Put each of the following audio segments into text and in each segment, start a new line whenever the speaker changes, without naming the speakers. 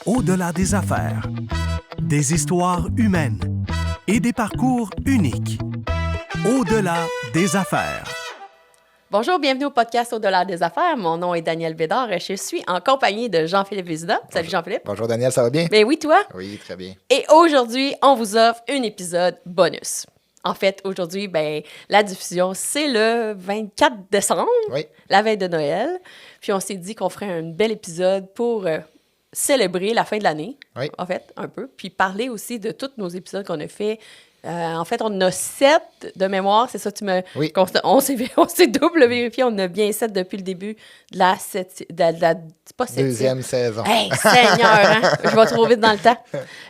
Au-delà des affaires. Des histoires humaines et des parcours uniques. Au-delà des affaires.
Bonjour, bienvenue au podcast Au-delà des affaires. Mon nom est Danielle Bédard et je suis en compagnie de Jean-Philippe Vézina. Salut Jean-Philippe.
Bonjour Danielle, ça va bien?
Ben oui, toi?
Oui, très bien.
Et aujourd'hui, on vous offre un épisode bonus. En fait, aujourd'hui, la diffusion, c'est le 24 décembre,
Oui.
la veille de Noël. Puis on s'est dit qu'on ferait un bel épisode pour célébrer la fin de l'année,
Oui.
en fait, un peu. Puis parler aussi de tous nos épisodes qu'on a fait. En fait, on en a 7 de mémoire, c'est ça,
Oui.
On s'est double vérifié, on en a bien 7 depuis le début de la c'est pas septième.
Deuxième saison.
Hey, Seigneur, hein? Je vais trop vite dans le temps.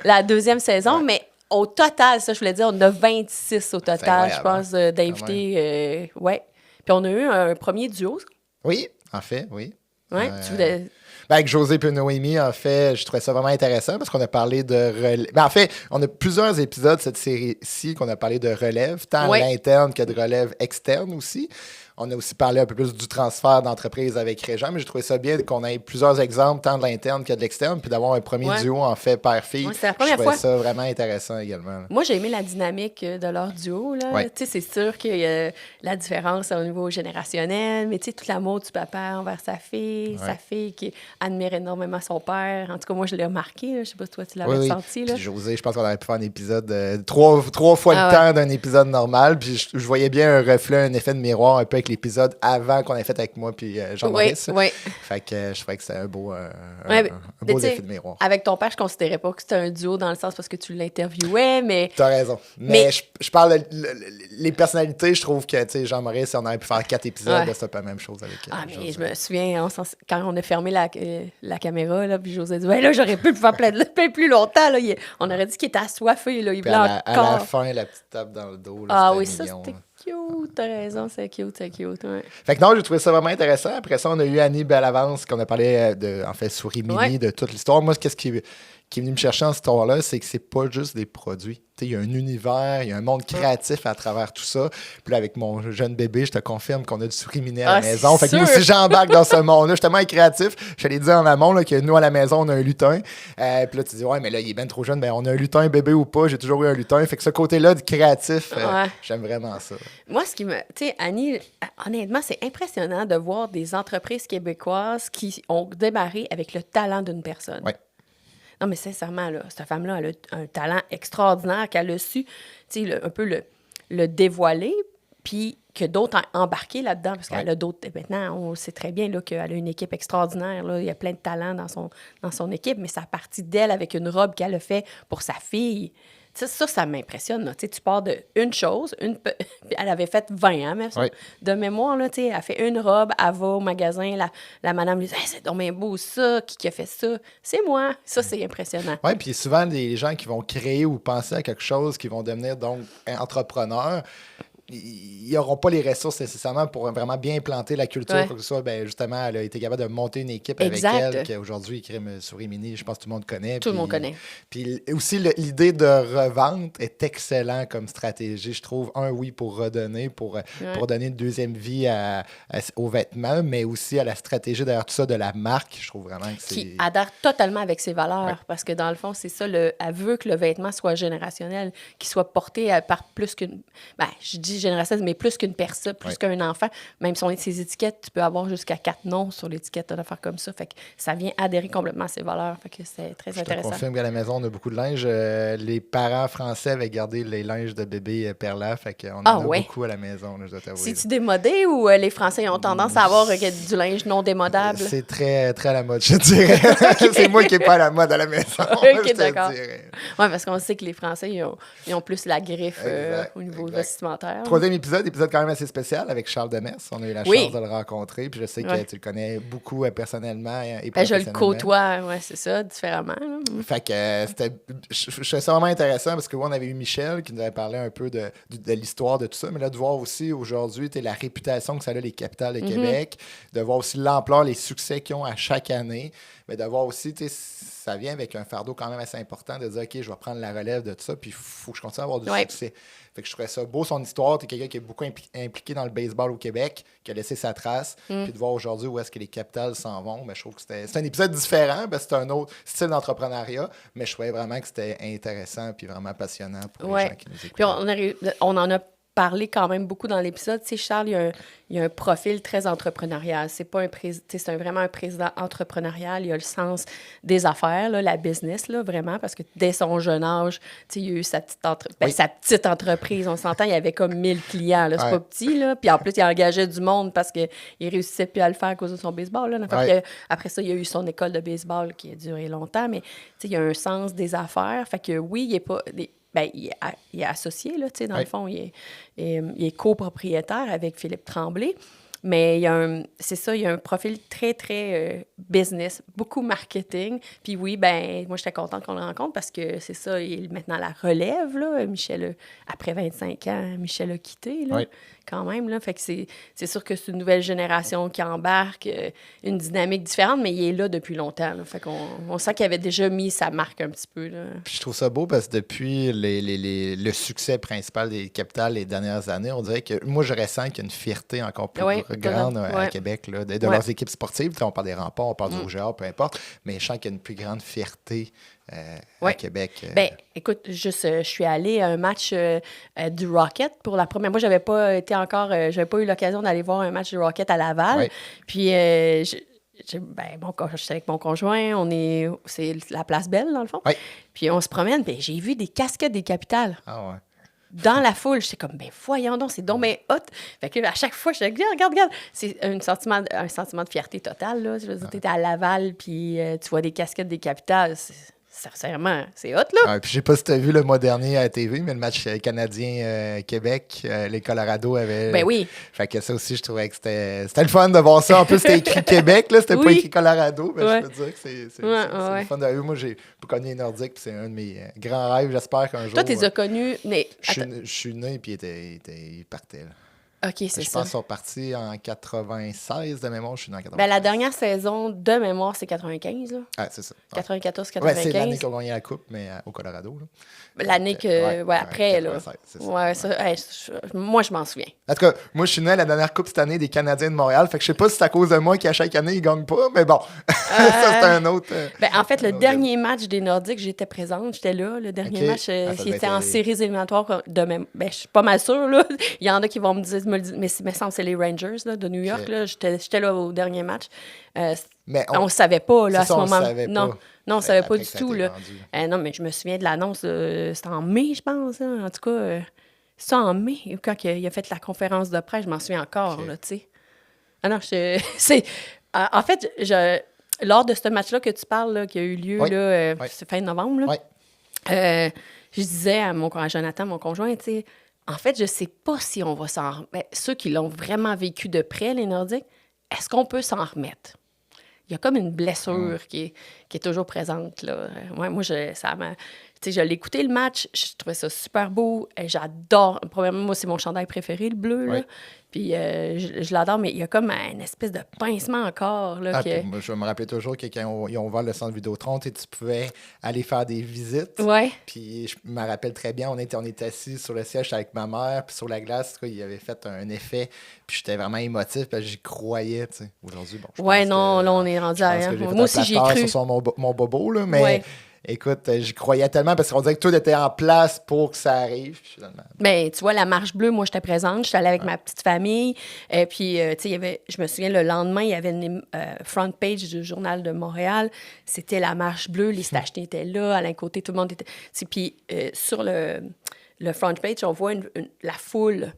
La deuxième saison,
Ouais.
mais au total, ça, je voulais dire, on a 26 au total, je
incroyable,
pense, d'invités. Ouais. Puis on a eu un premier duo.
Oui, en fait, oui.
Ouais, tu voulais...
Avec José et Noémie, en fait, je trouvais ça vraiment intéressant parce qu'on a parlé de relève. En fait, on a plusieurs épisodes de cette série-ci qu'on a parlé de relève, tant
Oui.
l'interne que de relève externe aussi. On a aussi parlé un peu plus du transfert d'entreprise avec Régent, mais j'ai trouvé ça bien qu'on ait plusieurs exemples, tant de l'interne que de l'externe, puis d'avoir un premier duo, en fait, père-fille.
Ouais, c'est la
Je
première
trouvais
fois.
ça vraiment intéressant également.
Moi, j'ai aimé la dynamique de leur duo. Là.
Ouais.
Tu sais, c'est sûr qu'il y a la différence au niveau générationnel, mais tu sais, tout l'amour du papa envers sa fille qui admire énormément son père. En tout cas, moi, je l'ai remarqué. Là. Je sais pas si toi, tu l'avais
Oui.
senti. Là.
Puis José, je pense qu'on aurait pu faire un épisode trois fois le temps d'un épisode normal. Puis je voyais bien un reflet, un effet de miroir un peu avec l'épisode avant qu'on ait fait avec moi puis Jean-Maurice.
Oui.
Fait que je trouvais que c'était un beau
Mais tu sais,
effet de miroir.
Avec ton père, je considérais pas que c'était un duo dans le sens parce que tu l'interviewais, mais...
T'as raison. Mais je parle les personnalités, je trouve que, tu sais, Jean-Maurice, on aurait pu faire 4 épisodes,
Ouais.
là, c'était pas la même chose avec
mais
José.
je me souviens, quand on a fermé la caméra, là, puis José dit, là, j'aurais pu le faire plein plus longtemps. Là. On aurait dit qu'il était assoiffé, là, il
Puis
voulait
à la
encore.
fin, la petite tape dans le dos, là,
Ah
c'était
oui, ça,
mignon,
c'était
là.
cute, t'as raison, c'est cute, ouais.
Fait que non, j'ai trouvé ça vraiment intéressant. Après ça, on a eu Annie Bellavance, qu'on a parlé de, en fait, Souris Mini,
Ouais.
de toute l'histoire. Moi, qu'est-ce qui est venu me chercher dans cette histoire-là, c'est que c'est pas juste des produits. Tu sais, il y a un univers, il y a un monde créatif à travers tout ça. Puis là, avec mon jeune bébé, je te confirme qu'on a du Souris Mini à la maison. Fait que moi
sûr.
aussi, j'embarque dans ce monde-là. Je suis tellement créatif. Je t'allais dire en amont là, que nous, à la maison, on a un lutin. Puis là, tu dis, ouais, mais là, il est bien trop jeune. Mais on a un lutin, bébé ou pas. J'ai toujours eu un lutin. Fait que ce côté-là de créatif, j'aime vraiment ça.
Moi, ce qui me... Tu sais, Annie, honnêtement, c'est impressionnant de voir des entreprises québécoises qui ont démarré avec le talent d'une personne.
Ouais.
Non, mais sincèrement, là, cette femme-là, elle a un talent extraordinaire qu'elle a su, tu sais, un peu le dévoiler, puis que d'autres ont embarqué là-dedans, parce qu'elle a d'autres... Maintenant, on sait très bien là, qu'elle a une équipe extraordinaire. Là. Il y a plein de talents dans son équipe, mais ça a parti d'elle avec une robe qu'elle a fait pour sa fille. Ça m'impressionne. Là. Tu pars d'une chose, elle avait fait 20 ans, même, de mémoire. Là, elle fait une robe, elle va au magasin, la madame lui dit hey, « C'est donc bien beau ça, qui a fait ça? » C'est moi. Ça, c'est impressionnant.
Oui, puis souvent, les gens qui vont créer ou penser à quelque chose, qui vont devenir donc entrepreneurs, ils n'auront pas les ressources nécessairement pour vraiment bien implanter la culture. Quoi que ce soit, justement, elle a été capable de monter une équipe avec elle, qui aujourd'hui crée Souris Mini, je pense que tout le monde connaît.
Tout le monde connaît.
Puis aussi, l'idée de revente est excellent comme stratégie, je trouve. Oui, pour redonner, pour donner une deuxième vie aux vêtements, mais aussi à la stratégie derrière tout ça de la marque. Je trouve vraiment que c'est...
Qui adhère totalement avec ses valeurs, parce que dans le fond, c'est ça, elle veut que le vêtement soit générationnel, qu'il soit porté par plus qu'une... je dis générationnel, mais plus qu'une personne, plus qu'un enfant. Même si on est ses étiquettes, tu peux avoir jusqu'à 4 noms sur l'étiquette, d'affaires comme ça. Fait que ça vient adhérer complètement à ses valeurs. Fait que c'est très intéressant.
Je te confirme qu'à la maison, on a beaucoup de linge. Les parents français avaient gardé les linges de bébé Perla. Fait qu'on en a beaucoup à la maison, là, je dois t'avouer.
C'est-tu démodé ou les Français ont tendance à avoir du linge non démodable?
C'est très, très à la mode, je dirais. C'est moi qui n'ai pas à la mode à la maison.
OK, d'accord. Oui, parce qu'on sait que les Français, ils ont plus la griffe au niveau vestimentaire.
Troisième épisode quand même assez spécial avec Charles Demers. On a eu la chance de le rencontrer. Puis je sais que tu le connais beaucoup personnellement et professionnellement.
Je le côtoie, c'est ça, différemment. Là.
Fait que je trouvais ça vraiment intéressant parce que on avait eu Michel qui nous avait parlé un peu de l'histoire de tout ça. Mais là, de voir aussi aujourd'hui la réputation que ça a les capitales de Québec, de voir aussi l'ampleur, les succès qu'ils ont à chaque année, mais de voir aussi ça vient avec un fardeau quand même assez important de dire, OK, je vais prendre la relève de tout ça, puis il faut que je continue à avoir du succès. Fait que je trouvais ça beau, son histoire. Tu es quelqu'un qui est beaucoup impliqué dans le baseball au Québec, qui a laissé sa trace, puis de voir aujourd'hui où est-ce que les Capitals s'en vont, je trouve que c'est un épisode différent, c'est un autre style d'entrepreneuriat, mais je trouvais vraiment que c'était intéressant puis vraiment passionnant pour les gens qui nous écoutent.
Puis on en a parlé quand même beaucoup dans l'épisode. Tu sais, Charles, il y a un profil très entrepreneurial. C'est pas vraiment un président entrepreneurial. Il a le sens des affaires, là, la business, là, vraiment, parce que dès son jeune âge, tu sais, il a eu sa petite entreprise. On s'entend, il y avait comme 1000 clients, là. C'est pas petit, là. Puis en plus, il engageait du monde parce qu'il réussissait plus à le faire à cause de son baseball, là. Après ça, il a eu son école de baseball qui a duré longtemps, mais tu sais, il y a un sens des affaires. Fait que oui, il est pas... il est associé, là, dans le fond, il est copropriétaire avec Philippe Tremblay, mais il y a un profil très, très business, beaucoup marketing. Puis oui, moi, j'étais contente qu'on le rencontre parce que c'est ça, il est maintenant la relève, là. Michel, après 25 ans, Michel a quitté, là, quand même, là. Fait que c'est sûr que c'est une nouvelle génération qui embarque, une dynamique différente, mais il est là depuis longtemps, là. Fait qu'on sent qu'il avait déjà mis sa marque un petit peu, là.
Puis je trouve ça beau parce que depuis le succès principal des Capitals les dernières années, on dirait que moi, je ressens qu'il y a une fierté encore plus grande à Québec, là, de leurs équipes sportives. On parle des Remparts, on parle du Rouge-et-Or, peu importe, mais je sens qu'il y a une plus grande fierté à Québec.
Écoute, je suis allée à un match du Rocket pour la première. Moi, j'avais pas eu l'occasion d'aller voir un match du Rocket à Laval. Puis, j'étais avec mon conjoint, c'est la Place Belle, dans le fond. Puis, on se promène, puis j'ai vu des casquettes des Capitals.
Ah ouais.
Dans la foule, j'étais comme, voyons donc, c'est donc bien hot. Fait que à chaque fois, je disais, regarde. C'est un sentiment de fierté totale, là. Je veux dire, t'es à Laval, puis tu vois des casquettes des Capitals. Sincèrement, c'est hot, là.
Puis je sais pas si tu as vu le mois dernier à la TV, mais le match canadien-Québec, les Colorado avaient...
Ben oui.
Fait que ça aussi, je trouvais que c'était le fun de voir ça. En plus, c'était écrit Québec, là, c'était pas écrit Colorado. Mais je peux dire que c'est le fun de voir. Moi, j'ai connu les Nordiques, puis c'est un de mes grands rêves. J'espère qu'un jour...
Toi, tu les as connus, mais...
Je suis né, puis ils partaient, là.
OK, c'est ça.
Je pense qu'ils sont partis en 96 de mémoire. Je suis dans 96.
La dernière saison de mémoire, c'est 95. Là.
Ah, c'est ça.
94-95.
Ouais, c'est l'année qu'ils ont gagné la Coupe, mais au Colorado. Là.
L'année que... après, 96, là. Moi, je m'en souviens.
En tout cas, moi, je suis né à la dernière Coupe cette année des Canadiens de Montréal. Fait que je sais pas si c'est à cause de moi qu'à chaque année, ils gagnent pas, mais bon. Ça, c'est un autre...
en fait, le dernier match des Nordiques, j'étais présente. J'étais là. Le dernier match, c'était en séries éliminatoires. Je suis pas mal sûre, là. Il y en a qui vont me dire, mais me semble que c'est les Rangers là, de New York. Là. J'étais là au dernier match.
Mais
on ne savait pas là, à ce moment.
Non,
on ne savait pas du tout. Là. Non, mais je me souviens de l'annonce. C'était en mai, je pense. Hein. En tout cas, c'est en mai, quand il a fait la conférence de presse. Je m'en souviens encore. Là, ah non, en fait, lors de ce match-là que tu parles, là, qui a eu lieu, là, c'est fin novembre, là, je disais à Jonathan, mon conjoint, tu sais, en fait, je ne sais pas si on va s'en remettre. Ceux qui l'ont vraiment vécu de près, les Nordiques, est-ce qu'on peut s'en remettre? Il y a comme une blessure qui est toujours présente. Là. Moi, je l'ai écouté le match, je trouvais ça super beau. J'adore. Premièrement, moi, c'est mon chandail préféré, le bleu. Là. Puis je l'adore, mais il y a comme une espèce de pincement encore. Là,
moi, je me rappelais toujours que quand ils ont ouvert le centre Vidéotron, tu pouvais aller faire des visites.
Ouais.
Puis je me rappelle très bien, on était assis sur le siège avec ma mère, puis sur la glace, il avait fait un effet. Puis j'étais vraiment émotif, puis j'y croyais. Aujourd'hui,
là, on est rendu à rien. Moi aussi, j'y ai cru.
Sur mon bobo, là, mais... Ouais. Écoute, j'y croyais tellement parce qu'on dirait que tout était en place pour que ça arrive. Finalement.
Bien, tu vois, la marche bleue, moi, j'étais présente. J'étais allée avec ma petite famille. Puis, tu sais, je me souviens, le lendemain, il y avait une front page du Journal de Montréal. C'était la marche bleue. Les stationnés étaient là. Alain Côté, tout le monde était... Puis, sur le front page, on voit la foule.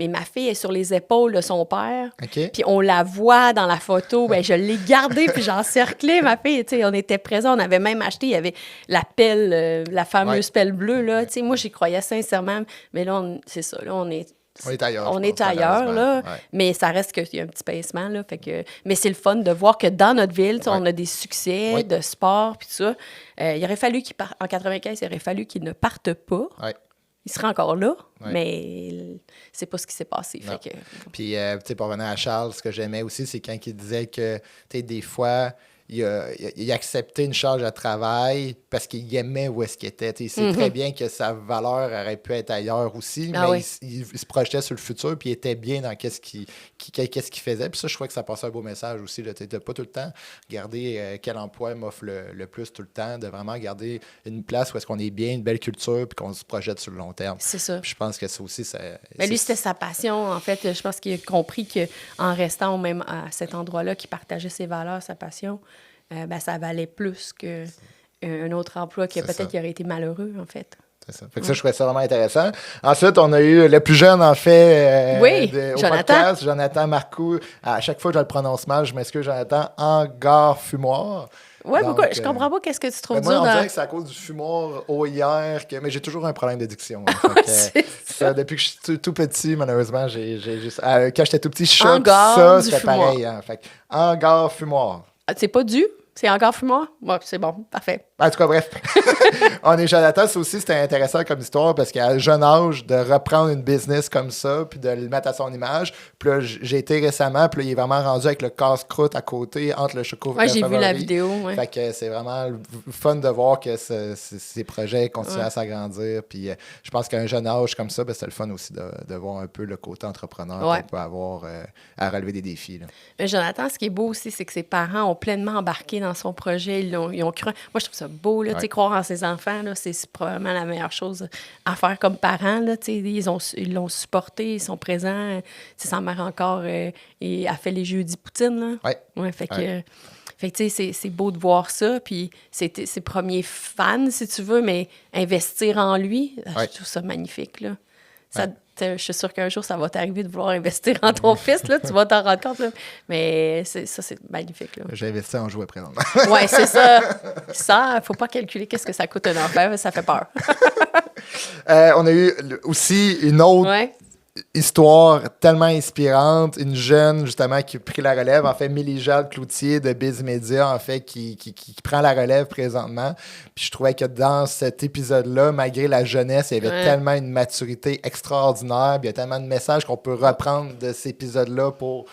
Mais ma fille est sur les épaules de son père.
Okay.
Puis on la voit dans la photo. Ben, je l'ai gardée, puis j'ai encerclé ma fille. Tu sais, on était présents. On avait même acheté, il y avait la pelle, la fameuse pelle bleue. Là. Tu sais, moi, j'y croyais sincèrement. Mais là, c'est ça. Là, on est
ailleurs.
On est ailleurs, là. Ouais. Mais ça reste qu'il y a un petit pincement, là. Fait que... Mais c'est le fun de voir que dans notre ville, on a des succès de sport, puis tout ça. Il aurait fallu en 95, il aurait fallu qu'ils ne partent pas.
Ouais.
Il serait encore là, mais c'est pas ce qui s'est passé. Fait que...
Puis, tu sais, pour revenir à Charles, ce que j'aimais aussi, c'est quand il disait que, tu sais, des fois, il a accepté une charge de travail parce qu'il aimait où est-ce qu'il était. Il sait très bien que sa valeur aurait pu être ailleurs aussi, mais il se projetait sur le futur, puis il était bien dans qu'est-ce qu'il faisait. Puis ça, je crois que ça passait un beau message aussi. Tu n'as pas tout le temps regarder quel emploi m'offre le plus tout le temps, de vraiment garder une place où est-ce qu'on est bien, une belle culture, puis qu'on se projette sur le long terme.
C'est ça.
Puis je pense que ça aussi,
Mais lui, c'était sa passion. En fait, je pense qu'il a compris qu'en restant même à cet endroit-là, qu'il partageait ses valeurs, sa passion, ça valait plus qu'un autre emploi qui peut-être aurait été malheureux, en fait.
C'est ça. Fait que ça, je trouvais ça vraiment intéressant. Ensuite, on a eu le plus jeune, en fait, au podcast, Jonathan Marcoux. À chaque fois que je le prononce mal, je m'excuse, Jonathan, Angar-Fumoir.
Oui, pourquoi? Je comprends pas qu'est-ce que tu trouves dur.
Moi, on dirait que c'est à cause du fumoir hier, mais j'ai toujours un problème de diction. Ça, depuis que je suis tout petit, malheureusement, j'ai juste... quand j'étais tout petit, je choque ça, c'était pareil. Hein. Fait que, Angar-Fumoir.
C'est pas dû? C'est encore fumoir? Ouais, c'est bon, parfait.
En tout cas, bref. On est Jonathan, ça aussi, c'était intéressant comme histoire parce qu'à un jeune âge, de reprendre une business comme ça, puis de le mettre à son image. Puis là, j'ai été récemment, puis là, il est vraiment rendu avec le casse-croûte à côté, entre le choco et le
j'ai
favori.
vu la vidéo, ouais.
Fait que c'est vraiment fun de voir que ces projets continuent à s'agrandir. Puis je pense qu'à un jeune âge comme ça, c'est le fun aussi de voir un peu le côté entrepreneur qu'on peut avoir à relever des défis. Là.
Mais Jonathan, ce qui est beau aussi, c'est que ses parents ont pleinement embarqué dans son projet. Ils ont cru. Moi, je trouve ça beau, là, croire en ses enfants, là, c'est probablement la meilleure chose à faire comme parents. Là, ils l'ont supporté, ils sont présents. Sa mère encore a fait les jeudis poutine. Là. Ouais, fait que c'est beau de voir ça. Puis c'était ses premiers fans, si tu veux, mais investir en lui, je trouve ça magnifique. Là. Je suis sûre qu'un jour, ça va t'arriver de vouloir investir en ton fils. Là, tu vas t'en rendre compte. Là. Mais ça, c'est magnifique. Là.
J'ai investi en jouet présentement.
Oui, c'est ça. Ça, il ne faut pas calculer qu'est-ce que ça coûte un enfant. Ça fait peur.
On a eu aussi une autre histoire tellement inspirante. Une jeune, justement, qui a pris la relève. En fait, Mélie-Jade Cloutier de Biz Media, en fait, qui prend la relève présentement. Puis je trouvais que dans cet épisode-là, malgré la jeunesse, il y avait tellement une maturité extraordinaire. Puis il y a tellement de messages qu'on peut reprendre de cet épisode-là pour...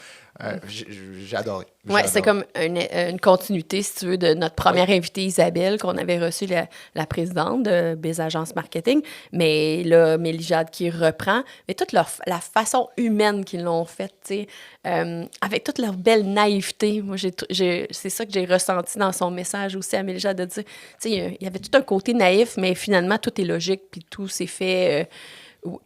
j'ai adoré.
Oui, c'est comme une continuité, si tu veux, de notre première invitée, Isabelle, qu'on avait reçue, la présidente de Biz Agence Marketing. Mais là, Mélie-Jade qui reprend. Mais toute la façon humaine qu'ils l'ont faite, tu sais, avec toute leur belle naïveté. Moi, c'est ça que j'ai ressenti dans son message aussi à Mélie-Jade, de dire, tu sais, il y avait tout un côté naïf, mais finalement, tout est logique, puis tout s'est fait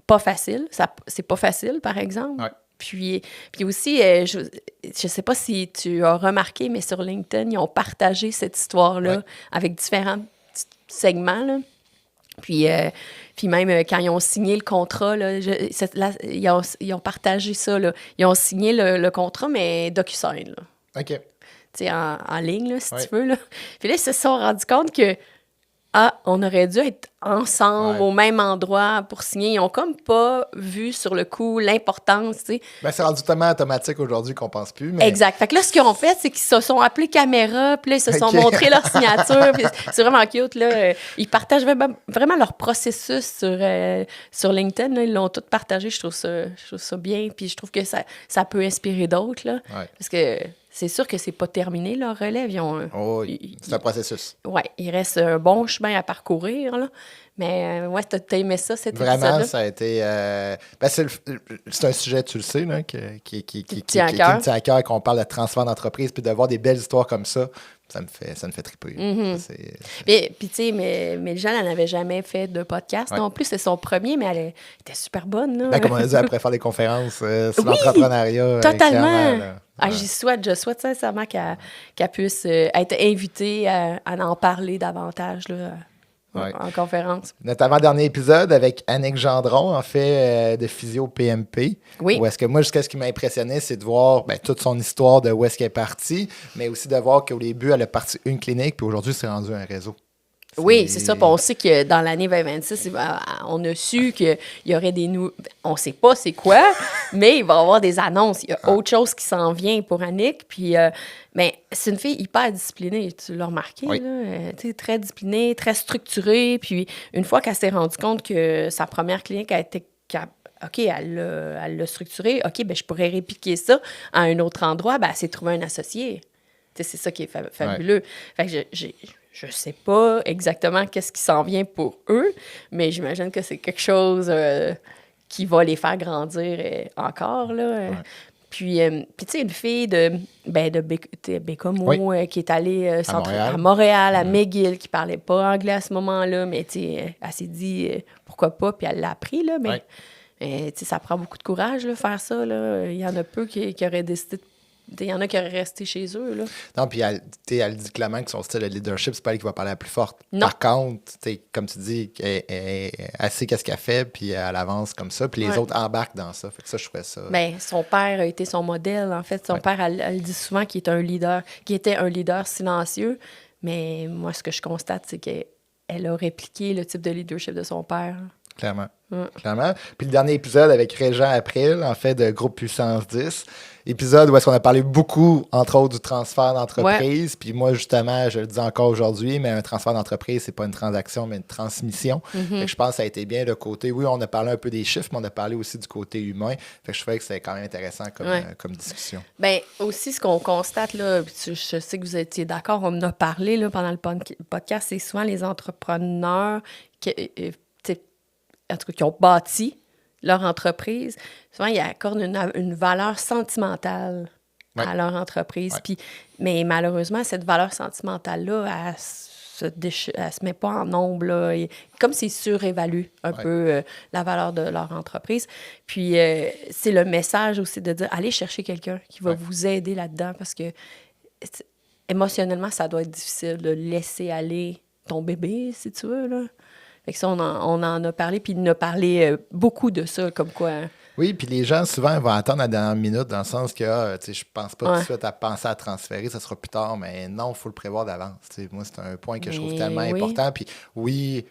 pas facile. C'est pas facile, par exemple.
Ouais.
Puis aussi, je ne sais pas si tu as remarqué, mais sur LinkedIn, ils ont partagé cette histoire-là avec différents segments. Là. Puis même quand ils ont signé le contrat, là, ils ont partagé ça. Là. Ils ont signé le contrat, mais DocuSign. Là.
OK.
Tu sais, en ligne, là, si tu veux. Là. Puis là, ils se sont rendus compte que on aurait dû être ensemble au même endroit pour signer. Ils n'ont comme pas vu sur le coup l'importance, tu sais.
Ben, c'est rendu tellement automatique aujourd'hui qu'on pense plus. Mais...
Exact. Fait que là, ce qu'ils ont fait, c'est qu'ils se sont appelés caméra, puis là, ils se sont montrés leur signature. C'est vraiment cute, là. Ils partagent vraiment leur processus sur LinkedIn. Là. Ils l'ont tout partagé. Je trouve ça bien. Puis je trouve que ça peut inspirer d'autres, là. Parce que... C'est sûr que c'est pas terminé, leur relève.
C'est un processus.
Oui, il reste un bon chemin à parcourir, là. Mais t'as aimé ça, cet épisode-là?
Vraiment, ça a été... c'est un sujet, tu le sais, là, qui me tient à cœur, qu'on parle de transfert d'entreprise, puis de voir des belles histoires comme ça. Ça me fait triper.
Puis, tu sais, mais Mélie-Jade, elle n'avait jamais fait de podcast non plus. C'est son premier, mais elle était super bonne. Là.
Ben, comme on a dit, après faire des conférences sur l'entrepreneuriat.
Totalement. Je souhaite sincèrement qu'elle puisse être invitée à en parler davantage là, en conférence.
Notre avant-dernier épisode avec Annick Gendron, en fait, de Physio PMP.
Oui.
Où est-ce que moi, jusqu'à ce qui m'a impressionné, c'est de voir toute son histoire de où est-ce qu'elle est partie, mais aussi de voir qu'au début, elle a parti une clinique, puis aujourd'hui, c'est rendu un réseau.
Oui, c'est ça. Puis on sait que dans l'année 2026, on a su qu'il y aurait des on ne sait pas c'est quoi, mais il va y avoir des annonces. Il y a autre chose qui s'en vient pour Annick. Puis, mais c'est une fille hyper disciplinée. Tu l'as remarqué, là? Très disciplinée, très structurée. Puis une fois qu'elle s'est rendue compte que sa première clinique a été... OK, elle l'a structurée. OK, ben je pourrais répliquer ça à un autre endroit. Ben, elle s'est trouvée un associé. C'est ça qui est fabuleux. Fait que je sais pas exactement qu'est-ce qui s'en vient pour eux, mais j'imagine que c'est quelque chose qui va les faire grandir encore, là. Puis tu sais, une fille de Bécomo qui est allée à Montréal, à McGill, qui parlait pas anglais à ce moment-là, mais tu sais, elle s'est dit pourquoi pas, puis elle l'a appris, là, mais tu sais, ça prend beaucoup de courage, là, faire ça, là. Il y en a peu qui auraient décidé il y en a qui auraient resté chez eux, là.
Non, puis elle dit clairement que son style de leadership, c'est pas elle qui va parler la plus forte.
Non.
Par contre, comme tu dis, elle sait qu'est-ce qu'elle fait, puis elle avance comme ça, puis les autres embarquent dans ça. Fait que ça, je trouvais ça...
Bien, son père a été son modèle, en fait. Son père, elle dit souvent qu'il était un leader silencieux, mais moi, ce que je constate, c'est qu'elle a répliqué le type de leadership de son père.
Clairement. Clairement. Puis le dernier épisode avec Régent April, en fait, de Groupe Puissance 10. Épisode où est-ce qu'on a parlé beaucoup, entre autres, du transfert d'entreprise. Puis moi, justement, je le dis encore aujourd'hui, mais un transfert d'entreprise, c'est pas une transaction, mais une transmission. Fait que je pense que ça a été bien le côté... Oui, on a parlé un peu des chiffres, mais on a parlé aussi du côté humain. Fait que je trouvais que c'était quand même intéressant comme discussion.
Bien, aussi, ce qu'on constate, là, je sais que vous étiez d'accord, on en a parlé là, pendant le podcast, c'est souvent les entrepreneurs qui ont bâti leur entreprise, souvent, ils accordent une valeur sentimentale à leur entreprise. Puis, mais malheureusement, cette valeur sentimentale-là, elle se met pas en nombre. Là. Comme s'ils surévaluent un peu la valeur de leur entreprise. Puis, c'est le message aussi de dire, allez chercher quelqu'un qui va vous aider là-dedans parce que émotionnellement, ça doit être difficile de laisser aller ton bébé, si tu veux, là. Fait que ça, on en a parlé, puis il en a parlé beaucoup de ça, comme quoi...
Oui, puis les gens, souvent, vont attendre la dernière minute, dans le sens que je pense pas tout de suite à penser à transférer, ça sera plus tard, mais non, il faut le prévoir d'avance. Moi, c'est un point que je trouve tellement important. Puis oui,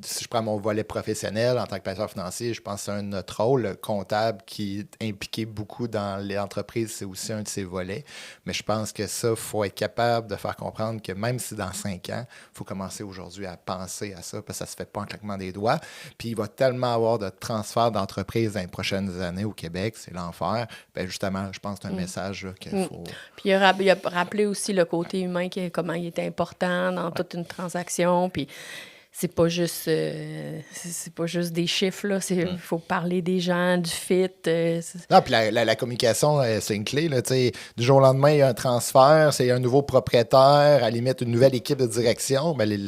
si je prends mon volet professionnel en tant que placeur financier, je pense que c'est un de notre rôle. Le comptable qui est impliqué beaucoup dans l'entreprise, c'est aussi un de ses volets. Mais je pense que ça, il faut être capable de faire comprendre que même si dans 5 ans, il faut commencer aujourd'hui à penser à ça, parce que ça ne se fait pas en claquement des doigts. Puis il va tellement avoir de transferts d'entreprise dans les prochaines années au Québec, c'est l'enfer. Bien, justement, je pense que c'est un message qu'il faut...
Puis il a rappelé aussi le côté humain, comment il était important dans toute une transaction, puis... C'est pas juste des chiffres, là. Il faut parler des gens, du fit.
Non, puis la communication, c'est une clé, là. Du jour au lendemain, il y a un transfert, c'est un nouveau propriétaire, à la limite, une nouvelle équipe de direction. Ben,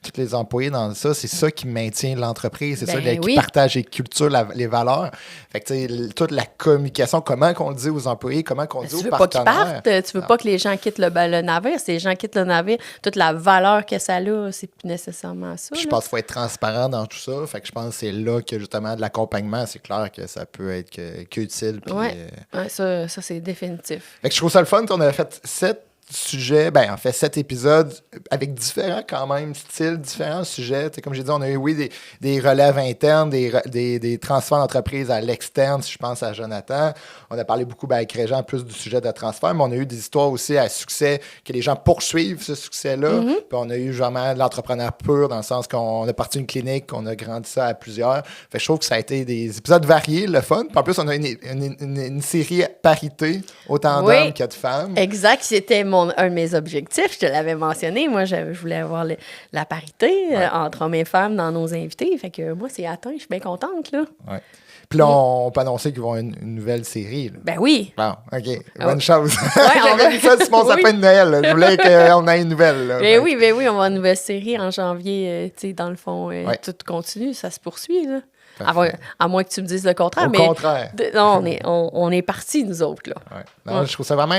tous les employés dans ça, c'est ça qui maintient l'entreprise. C'est ça qui partage les cultures, les valeurs. Fait que, toute la communication, comment qu'on le dit aux employés, comment qu'on le dit aux partenaires.
Tu veux pas que les gens quittent le navire. Si les gens quittent le navire, toute la valeur que ça a, c'est plus nécessairement ça.
Je pense qu'il faut être transparent dans tout ça. Fait que je pense que c'est là que, justement, de l'accompagnement, c'est clair que ça peut être qu'utile.
Oui, ça c'est définitif.
Fait que je trouve ça le fun. On a fait 7 épisodes avec différents, quand même, styles, différents sujets. Comme j'ai dit, on a eu, des relèves internes, des transferts d'entreprise à l'externe, si je pense à Jonathan. On a parlé beaucoup avec Régent plus du sujet de transfert, mais on a eu des histoires aussi à succès, que les gens poursuivent ce succès-là. Puis on a eu vraiment l'entrepreneur pur, dans le sens qu'on a parti une clinique, on a grandi ça à plusieurs. Fait que je trouve que ça a été des épisodes variés, le fun. Puis en plus, on a une série parité, autant d'hommes que de femmes.
Exact, c'était un de mes objectifs, je te l'avais mentionné. Moi, je voulais avoir la parité entre hommes et femmes dans nos invités. Fait que moi, c'est atteint, je suis bien contente, là.
Ouais. Puis là, on peut annoncer qu'ils vont avoir une nouvelle série. Là.
Ben oui.
Bon, OK. Bonne chose. J'avais dit ça sur mon sapin de Noël. Là. Je voulais qu'on ait une nouvelle. Là.
Ben oui, on va avoir une nouvelle série en janvier. Tu sais, dans le fond, tout continue, ça se poursuit, là. À moins que tu me dises le contraire.
Au contraire.
Non, on est partis, nous autres, là.
Ouais. Non, je trouve ça vraiment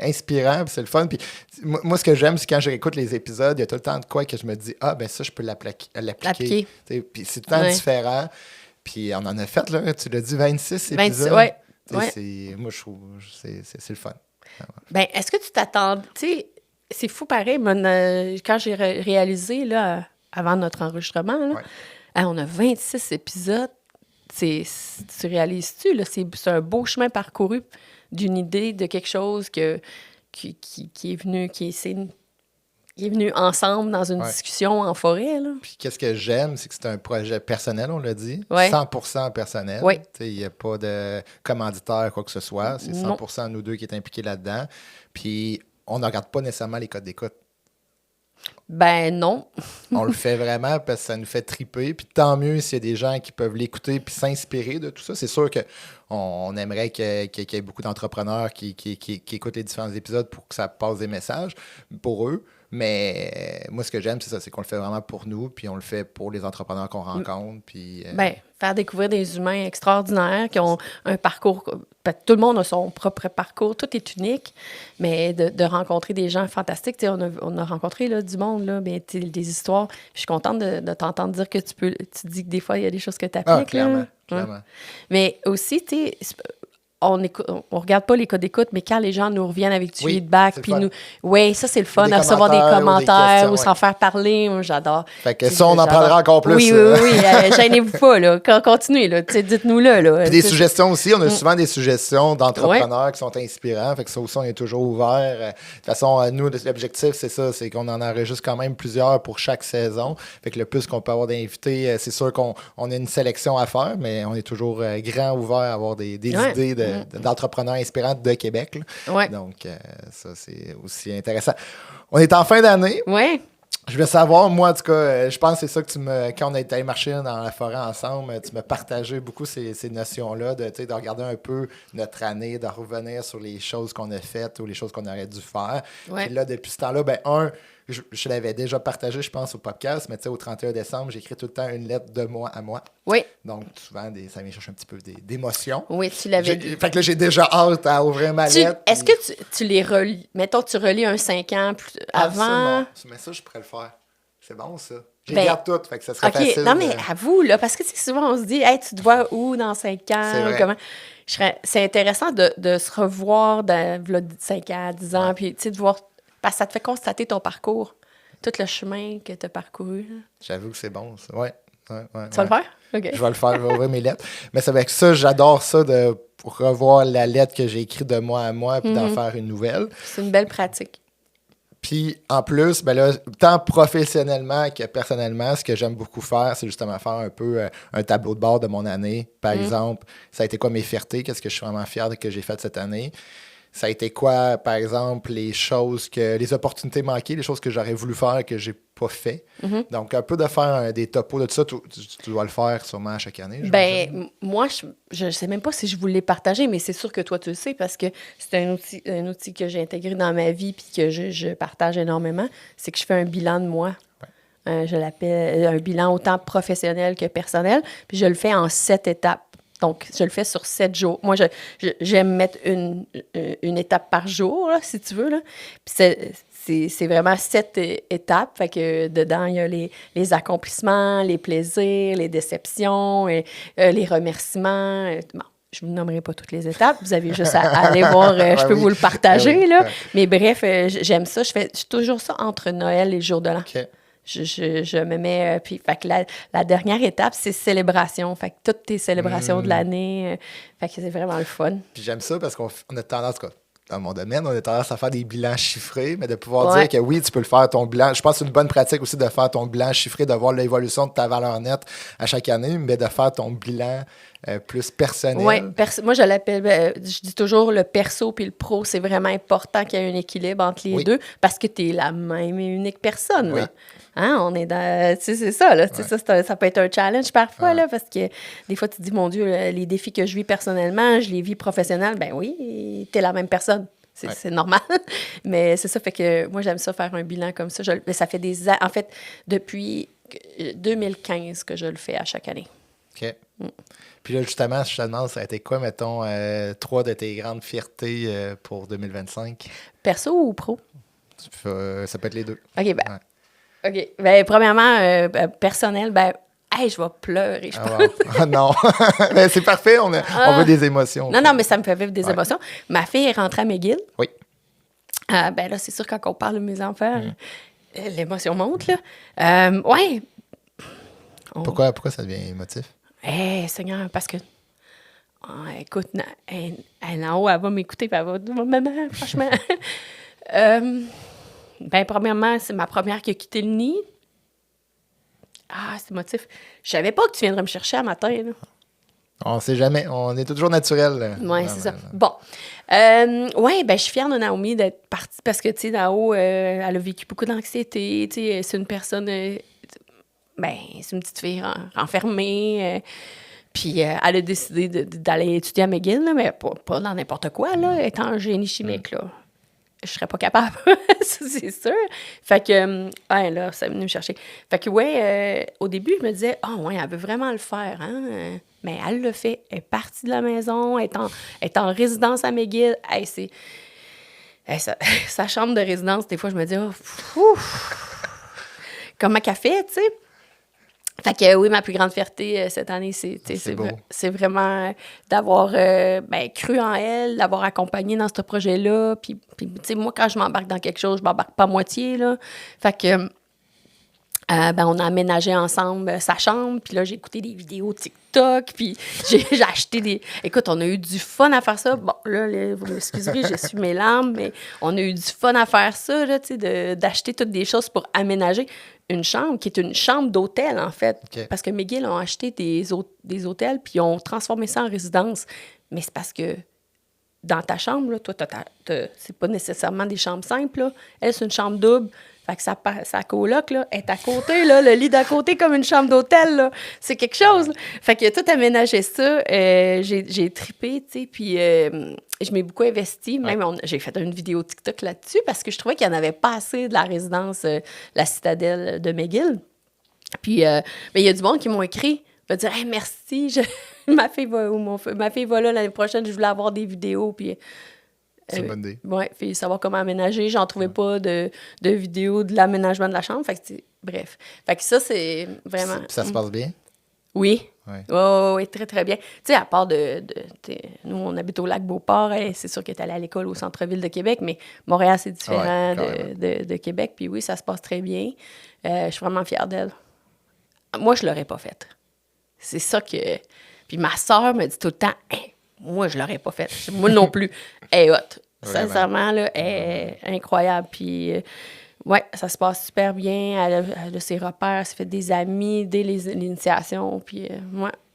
inspirant, puis c'est le fun. Puis moi, ce que j'aime, c'est quand je réécoute les épisodes, il y a tout le temps de quoi que je me dis, ben ça, je peux l'appliquer. Puis c'est tout le temps différent. Puis on en a fait, là, tu l'as dit, 26 épisodes. Moi, je trouve c'est le fun.
Ben, est-ce que tu t'attends... Tu sais, c'est fou pareil. Quand j'ai réalisé, là, avant notre enregistrement, là, on a 26 épisodes. Tu réalises-tu? Là, c'est un beau chemin parcouru d'une idée de quelque chose qui est venu ensemble dans une discussion en forêt. Là.
Puis qu'est-ce que j'aime, c'est que c'est un projet personnel, on l'a dit. 100% personnel. Il n'y a pas de commanditaire, quoi que ce soit. C'est 100% nous deux qui est impliqués là-dedans. Puis on ne regarde pas nécessairement les codes d'écoute.
Ben non.
On le fait vraiment parce que ça nous fait triper. Puis tant mieux s'il y a des gens qui peuvent l'écouter puis s'inspirer de tout ça. C'est sûr qu'on aimerait qu'il y ait beaucoup d'entrepreneurs qui écoutent les différents épisodes pour que ça passe des messages pour eux. Mais moi, ce que j'aime, c'est ça, c'est qu'on le fait vraiment pour nous, puis on le fait pour les entrepreneurs qu'on rencontre. Puis,
Ben, faire découvrir des humains extraordinaires qui ont un parcours... Tout le monde a son propre parcours, tout est unique, mais de rencontrer des gens fantastiques. On a rencontré là, du monde, là, ben, des histoires. Je suis contente de t'entendre dire que tu dis que des fois, il y a des choses que tu appliques.
Ah, clairement, clairement.
Ouais. Mais aussi, tu sais... On regarde pas les codes d'écoute, mais quand les gens nous reviennent avec du feedback, puis nous... Oui, ça, c'est le fun, de recevoir des commentaires ou s'en faire parler. Moi, j'adore.
Fait que ça, on en parlera encore plus.
Oui. Gênez-vous pas, là. Continuez, là. Dites-nous-le, là.
Puis des suggestions aussi. On a souvent des suggestions d'entrepreneurs qui sont inspirants. Fait que ça aussi, on est toujours ouvert. De toute façon, nous, l'objectif, c'est ça. C'est qu'on en enregistre quand même plusieurs pour chaque saison. Fait que le plus qu'on peut avoir d'invités, c'est sûr qu'on a une sélection à faire, mais on est toujours grand ouvert à avoir des idées d'entrepreneurs inspirants de Québec. Ouais. Donc, ça, c'est aussi intéressant. On est en fin d'année.
Oui.
Je voulais savoir, moi, en tout cas, je pense que c'est ça que quand on est allé marcher dans la forêt ensemble, tu m'as partagé beaucoup ces notions-là de regarder un peu notre année, de revenir sur les choses qu'on a faites ou les choses qu'on aurait dû faire.
Ouais.
Puis là, depuis ce temps-là, je l'avais déjà partagé, je pense, au podcast, mais au 31 décembre, j'écris tout le temps une lettre de moi à moi.
Oui.
Donc, souvent, ça vient chercher un petit peu d'émotions.
Oui, tu l'avais dit.
Fait que là, j'ai déjà hâte à ouvrir ma lettre.
Est-ce que tu les relis? Mettons, tu relis un 5 ans avant.
Ça, non. Mais ça, je pourrais le faire. C'est bon, ça. Je les garde toutes, fait que ça serait facile.
Non, mais à vous, là, parce que souvent, on se dit, hey, tu te vois où dans 5 ans?
C'est vrai.
Comment? C'est intéressant de se revoir dans 5 ans, 10 ans, puis de voir, parce que ça te fait constater ton parcours, tout le chemin que tu as parcouru. Là.
J'avoue que c'est bon, ça. Ouais.
Tu vas le faire? OK.
Je vais le faire, je vais ouvrir mes lettres. Mais c'est avec ça, j'adore ça de revoir la lettre que j'ai écrite de moi à moi puis d'en faire une nouvelle.
C'est une belle pratique.
Puis, en plus, tant professionnellement que personnellement, ce que j'aime beaucoup faire, c'est justement faire un peu un tableau de bord de mon année. Par exemple, ça a été quoi mes fiertés? Qu'est-ce que je suis vraiment fier de que j'ai fait cette année? Ça a été quoi, par exemple, les opportunités manquées, les choses que j'aurais voulu faire et que j'ai pas fait. Donc, un peu de faire des topos de tout ça. Tu dois le faire sûrement à chaque année.
Moi, je ne sais même pas si je voulais partager, mais c'est sûr que toi, tu le sais parce que c'est un outil que j'ai intégré dans ma vie puis que je partage énormément. C'est que je fais un bilan de moi. Ouais. Je l'appelle un bilan autant professionnel que personnel. Puis je le fais en 7 étapes. Donc, je le fais sur 7 jours. Moi, j'aime mettre une étape par jour, là, si tu veux. Là. Puis c'est vraiment 7 étapes. Fait que dedans, il y a les accomplissements, les plaisirs, les déceptions, les remerciements. Bon, je ne vous nommerai pas toutes les étapes. Vous avez juste à aller voir. Je peux vous le partager. Là. Mais bref, j'aime ça. Je fais toujours ça entre Noël et le jour de l'an. Okay. Je me mets... puis, fait que la dernière étape, c'est célébration. Fait que toutes tes célébrations de l'année, fait que c'est vraiment le fun.
Puis j'aime ça parce qu'on a tendance, dans mon domaine, on a tendance à faire des bilans chiffrés, mais de pouvoir dire que oui, tu peux le faire, ton bilan. Je pense que c'est une bonne pratique aussi de faire ton bilan chiffré, de voir l'évolution de ta valeur nette à chaque année, mais de faire ton bilan plus personnel.
Oui, moi, je l'appelle, je dis toujours le perso puis le pro, c'est vraiment important qu'il y ait un équilibre entre les deux parce que tu es la même et unique personne.
Oui.
Là. Hein, on est dans... Tu sais, c'est ça, là. Ça peut être un challenge parfois, là, parce que des fois, tu te dis, mon Dieu, les défis que je vis personnellement, je les vis professionnels. Ben oui, t'es la même personne. C'est normal. Mais c'est ça, fait que moi, j'aime ça faire un bilan comme ça. Ça fait en fait, depuis 2015 que je le fais à chaque année.
OK. Puis là, justement, je te demande, ça a été quoi, mettons, 3 de tes grandes fiertés pour 2025?
Perso ou pro?
Ça peut être les deux.
OK, OK. Ben, premièrement, personnel, je vais pleurer, je pense.
Ah non! Mais c'est parfait, on veut des émotions.
Non, mais ça me fait vivre des émotions. Ma fille est rentrée à McGill.
Oui.
Là, c'est sûr, quand on parle de mes enfants, l'émotion monte, là. Ouais.
Pourquoi ça devient émotif?
Seigneur, parce que... écoute, elle en haut, elle va m'écouter, puis elle va dire, maman, franchement... premièrement, c'est ma première qui a quitté le nid. Ah, c'est émotif. Je savais pas que tu viendrais me chercher un matin, là.
On ne sait jamais. On est toujours naturel.
Oui, c'est ça. Bon. Oui, ben je suis fière de Naomi d'être partie parce que, tu sais, Nao, elle a vécu beaucoup d'anxiété. Tu sais, c'est une personne... ben, c'est une petite fille renfermée. Puis elle a décidé d'aller étudier à McGill, là, mais pas dans n'importe quoi, là, étant en génie chimique, là. Je serais pas capable, ça, c'est sûr. Fait que, là, ça est venu me chercher. Fait que, au début, je me disais, elle veut vraiment le faire, hein? Mais elle le fait. Elle est partie de la maison, elle est en résidence à McGill. Sa chambre de résidence, des fois, je me dis, comment qu'elle fait, tu sais? Fait que oui, ma plus grande fierté cette année, c'est vraiment d'avoir cru en elle, d'avoir accompagné dans ce projet-là. Puis tu sais, moi, quand je m'embarque dans quelque chose, je m'embarque pas à moitié, là. Fait que on a aménagé ensemble sa chambre, puis là, j'ai écouté des vidéos TikTok, puis j'ai acheté des... Écoute, on a eu du fun à faire ça. Bon, là vous m'excuserez, j'essuie mes larmes, mais on a eu du fun à faire ça, là, tu sais, d'acheter toutes des choses pour aménager une chambre, qui est une chambre d'hôtel, en fait.
Okay.
Parce que McGill ont acheté des hôtels, puis ils ont transformé ça en résidence. Mais c'est parce que dans ta chambre, là, toi, c'est pas nécessairement des chambres simples, là. Elle, c'est une chambre double. Fait que sa coloc, là, est à côté, là, le lit d'à côté comme une chambre d'hôtel, là. C'est quelque chose, là. Fait que tout aménagé ça, j'ai trippé, tu sais, puis je m'ai beaucoup investi. Même, j'ai fait une vidéo TikTok là-dessus parce que je trouvais qu'il n'y en avait pas assez de la résidence La Citadelle de McGill. Puis, mais il y a du monde qui m'ont écrit, me dire hey, « merci, ma fille va là l'année prochaine, je voulais avoir des vidéos. » Puis...
c'est une bonne idée.
Oui, puis savoir comment aménager. J'en trouvais pas de vidéos de l'aménagement de la chambre. Fait que, bref. Fait que ça, c'est vraiment...
Ça se passe bien?
Oui.
Ouais.
Oui, très, très bien. Tu sais, à part nous, on habite au Lac-Beauport. C'est sûr qu'elle est allée à l'école au centre-ville de Québec, mais Montréal, c'est différent de Québec. Puis oui, ça se passe très bien. Je suis vraiment fière d'elle. Moi, je l'aurais pas faite. C'est ça que... Puis ma sœur me dit tout le temps... Hey, moi, je l'aurais pas faite. Moi non plus. Elle est hot. Sincèrement, là, elle est incroyable. Puis, ça se passe super bien. Elle a ses repères, elle s'est fait des amis dès l'initiation. Puis,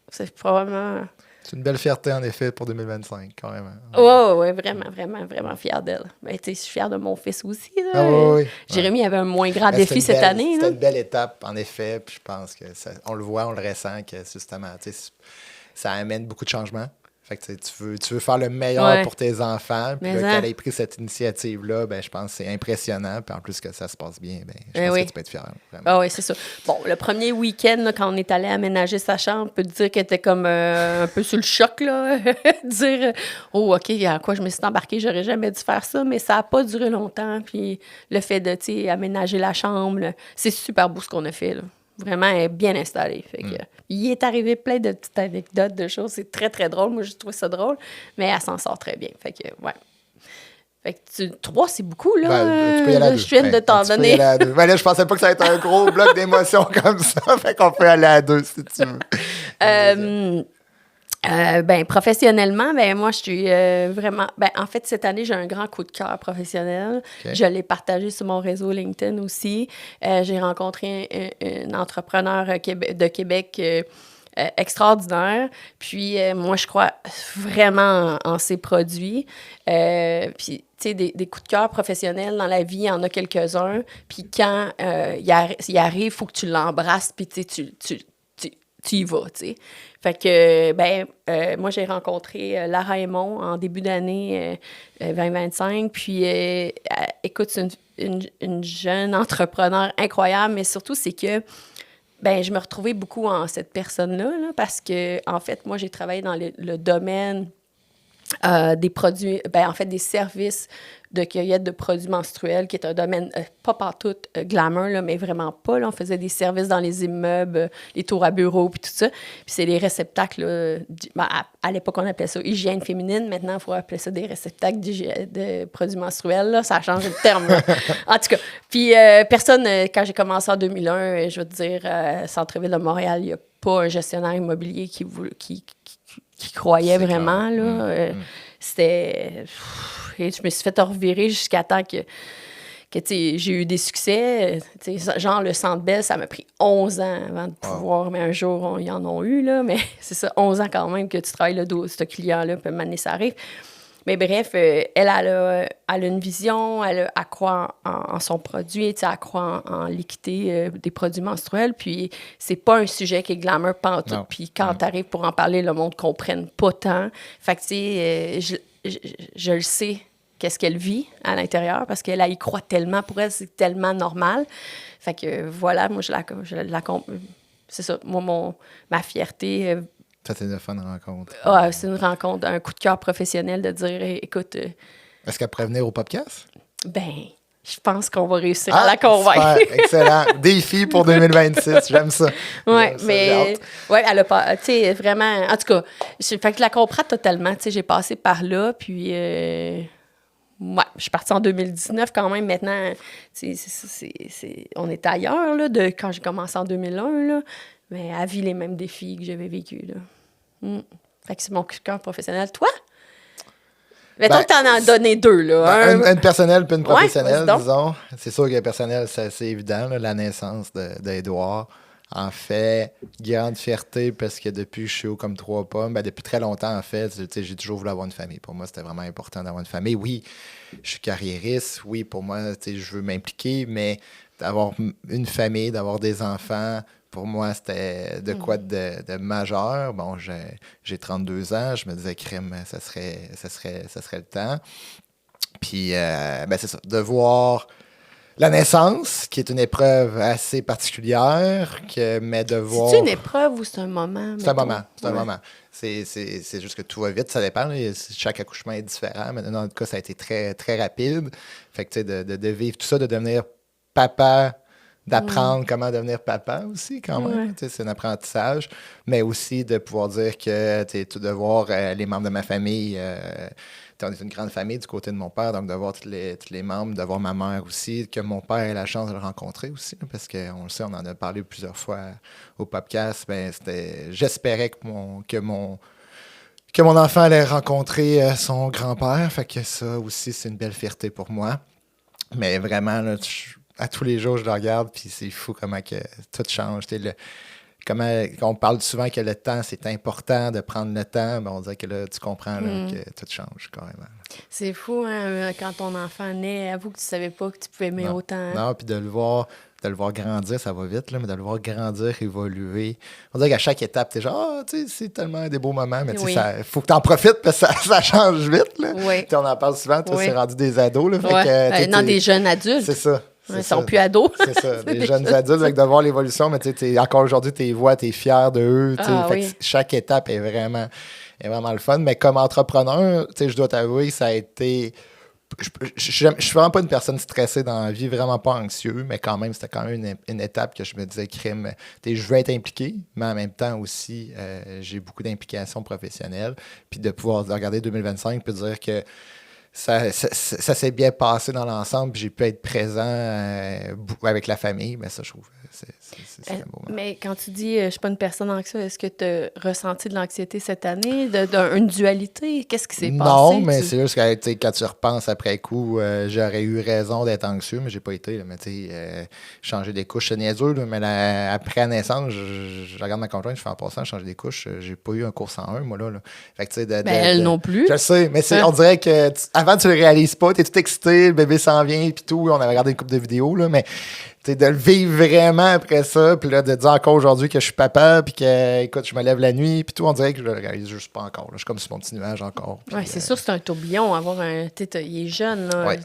c'est probablement...
C'est une belle fierté, en effet, pour 2025, quand même.
Oui, vraiment, vraiment, vraiment fière d'elle. Ben, tu sais, je suis fière de mon fils aussi. Là.
Oui.
Jérémy avait un moins grand défi cette année.
C'était une belle étape, en effet. Puis je pense que on le voit, on le ressent, que justement, ça amène beaucoup de changements. Fait que tu veux faire le meilleur pour tes enfants. Puis qu'elle ait pris cette initiative-là, ben, je pense que c'est impressionnant. Puis en plus que ça se passe bien, ben, je pense que tu peux être fière.
Oui, c'est ça. Bon, le premier week-end, là, quand on est allé aménager sa chambre, on peut te dire qu'elle était comme un peu sur le choc. Là. Dire OK, à quoi je me suis embarquée, j'aurais jamais dû faire ça. Mais ça n'a pas duré longtemps. Puis le fait de aménager la chambre, là, c'est super beau ce qu'on a fait. Là. Vraiment, elle est bien installée. Fait que, il est arrivé plein de petites anecdotes, de choses. C'est très, très drôle. Moi, je trouve ça drôle. Mais elle s'en sort très bien. Fait que, Fait que 3, c'est beaucoup, là.
Tu peux y aller à 2.
Je viens de t'en donner.
Là, je pensais pas que ça allait être un gros bloc d'émotions comme ça. Fait qu'on peut aller à 2, si tu veux.
Professionnellement, moi, je suis vraiment... en fait, cette année, j'ai un grand coup de cœur professionnel. Okay. Je l'ai partagé sur mon réseau LinkedIn aussi. J'ai rencontré un entrepreneur de Québec extraordinaire. Puis, moi, je crois vraiment en ses produits. Puis, tu sais, des coups de cœur professionnels dans la vie, il y en a quelques-uns. Puis, quand il arrive, il faut que tu l'embrasses, puis tu y vas, tu sais. Fait que, moi, j'ai rencontré Lara Aymon en début d'année 2025. Puis, écoute, c'est une jeune entrepreneur incroyable, mais surtout, c'est que, je me retrouvais beaucoup en cette personne-là, là, parce que, en fait, moi, j'ai travaillé dans le domaine des produits, en fait, des services de cueillette de produits menstruels, qui est un domaine pas partout glamour, là, mais vraiment pas. Là. On faisait des services dans les immeubles, les tours à bureaux, puis tout ça. Puis c'est les réceptacles, à l'époque, on appelait ça hygiène féminine. Maintenant, il faut appeler ça des réceptacles de produits menstruels. Là. Ça a changé de terme. En tout cas, puis personne, quand j'ai commencé en 2001, je veux te dire, Centre-Ville de Montréal, il n'y a pas un gestionnaire immobilier qui croyait vraiment. Là. C'était... Et je me suis fait revirer jusqu'à temps que que tu sais, j'ai eu des succès. Tu sais, genre, le Centre Bell, ça m'a pris 11 ans avant de pouvoir, mais un jour, ils en ont eu, là, mais c'est ça, 11 ans quand même que tu travailles là, ce client-là, puis maintenant, ça arrive. Mais bref, elle a une vision, elle croit en son produit, elle croit en l'équité des produits menstruels, puis c'est pas un sujet qui est glamour pantoute. Puis quand tu arrives pour en parler, le monde ne comprenne pas tant. Fait que, tu sais, je le sais, qu'est-ce qu'elle vit à l'intérieur, parce qu'elle y croit tellement, pour elle, c'est tellement normal. Fait que voilà, moi, c'est ça, moi, ma fierté...
Ça, c'est une fun rencontre.
Ah, c'est une rencontre, un coup de cœur professionnel de dire, écoute...
Est-ce qu'elle pourrait venir au podcast?
Ben, je pense qu'on va réussir à la convaincre.
Super, excellent. Défi pour 2026, j'aime ça.
Oui, mais ouais, elle a pas, tu sais, vraiment, en tout cas, fait que je la comprends totalement, tu sais, j'ai passé par là, puis... ouais, je suis partie en 2019 quand même. Maintenant, on est ailleurs là, de quand j'ai commencé en 2001, là, mais elle vit les mêmes défis que j'avais vécu. Fait que c'est mon cœur professionnel. Toi? Mettons que t'en as donné deux. Là.
Une personnelle puis une professionnelle,
ouais,
disons. C'est sûr que personnelle, c'est évident, là, la naissance d'Édouard. En fait, grande fierté parce que depuis que je suis haut comme 3 pommes, depuis très longtemps, en fait, j'ai toujours voulu avoir une famille. Pour moi, c'était vraiment important d'avoir une famille. Oui, je suis carriériste. Oui, pour moi, je veux m'impliquer, mais d'avoir une famille, d'avoir des enfants, pour moi, c'était de quoi de majeur. Bon, j'ai 32 ans. Je me disais, crème, ça serait le temps. Puis, c'est ça, de voir... La naissance, qui est une épreuve assez particulière, mais de voir...
C'est une épreuve ou c'est un moment?
C'est un moment, c'est un moment. C'est juste que tout va vite, ça dépend. Là. Chaque accouchement est différent, mais dans notre cas, ça a été très, très rapide. Fait que, tu sais, de vivre tout ça, de devenir papa, d'apprendre comment devenir papa aussi, quand même. Tu sais, c'est un apprentissage. Mais aussi de pouvoir dire que, tu sais, de voir les membres de ma famille... on est une grande famille du côté de mon père, donc de voir tous les membres, de voir ma mère aussi, que mon père ait la chance de le rencontrer aussi, là, parce qu'on le sait, on en a parlé plusieurs fois au podcast. J'espérais que mon enfant allait rencontrer son grand-père, fait que ça aussi, c'est une belle fierté pour moi. Mais vraiment, là, à tous les jours, je le regarde, puis c'est fou comment que tout change. Comment on parle souvent que le temps, c'est important de prendre le temps, mais on dirait que là, tu comprends là, que tout change carrément.
C'est fou, hein, quand ton enfant naît, avoue que tu savais pas que tu pouvais aimer autant.
Non, puis de le voir grandir, ça va vite, là, mais de le voir grandir, évoluer. On dirait qu'à chaque étape, tu es genre, tu sais, c'est tellement des beaux moments, mais il faut que tu en profites parce que ça change vite. Là.
Oui.
On en parle souvent, toi, c'est rendu des ados. Là,
non, des jeunes adultes.
C'est ça.
Ils sont plus ados.
C'est ça, des jeunes adultes, avec de voir l'évolution, mais encore aujourd'hui, tu les vois, tu es fier d'eux. Chaque étape est vraiment le fun. Mais comme entrepreneur, je dois t'avouer que ça a été... Je suis vraiment pas une personne stressée dans la vie, vraiment pas anxieux, mais quand même, c'était quand même une étape que je me disais, crime, je veux être impliqué, mais en même temps aussi, j'ai beaucoup d'implications professionnelles. Puis de pouvoir regarder 2025 puis dire que ça s'est bien passé dans l'ensemble, puis j'ai pu être présent avec la famille, mais ça, je trouve, c'est un beau moment.
Mais quand tu dis je suis pas une personne anxieuse, est-ce que tu as ressenti de l'anxiété cette année, une dualité? Qu'est-ce qui s'est passé?
Non, mais c'est juste que quand tu repenses après coup, j'aurais eu raison d'être anxieux, mais j'ai pas été. Là, mais tu sais, changer des couches, c'est niaiseux, là, mais après la naissance, je regarde ma conjointe, je fais en passant, changer des couches, j'ai pas eu un cours 101, moi, là. Fait que, tu sais,
elle non plus.
Je le sais, mais on dirait que avant, tu le réalises pas, t'es tout excité, le bébé s'en vient, puis tout, on avait regardé une couple de vidéos, là, mais de le vivre vraiment après ça, puis là, de dire encore aujourd'hui que je suis papa, puis que, écoute, je me lève la nuit, puis tout, on dirait que je le réalise juste pas encore. Là. Je suis comme sur mon petit nuage encore.
Oui, c'est sûr, c'est un tourbillon, avoir un... il est jeune, là.
Ouais.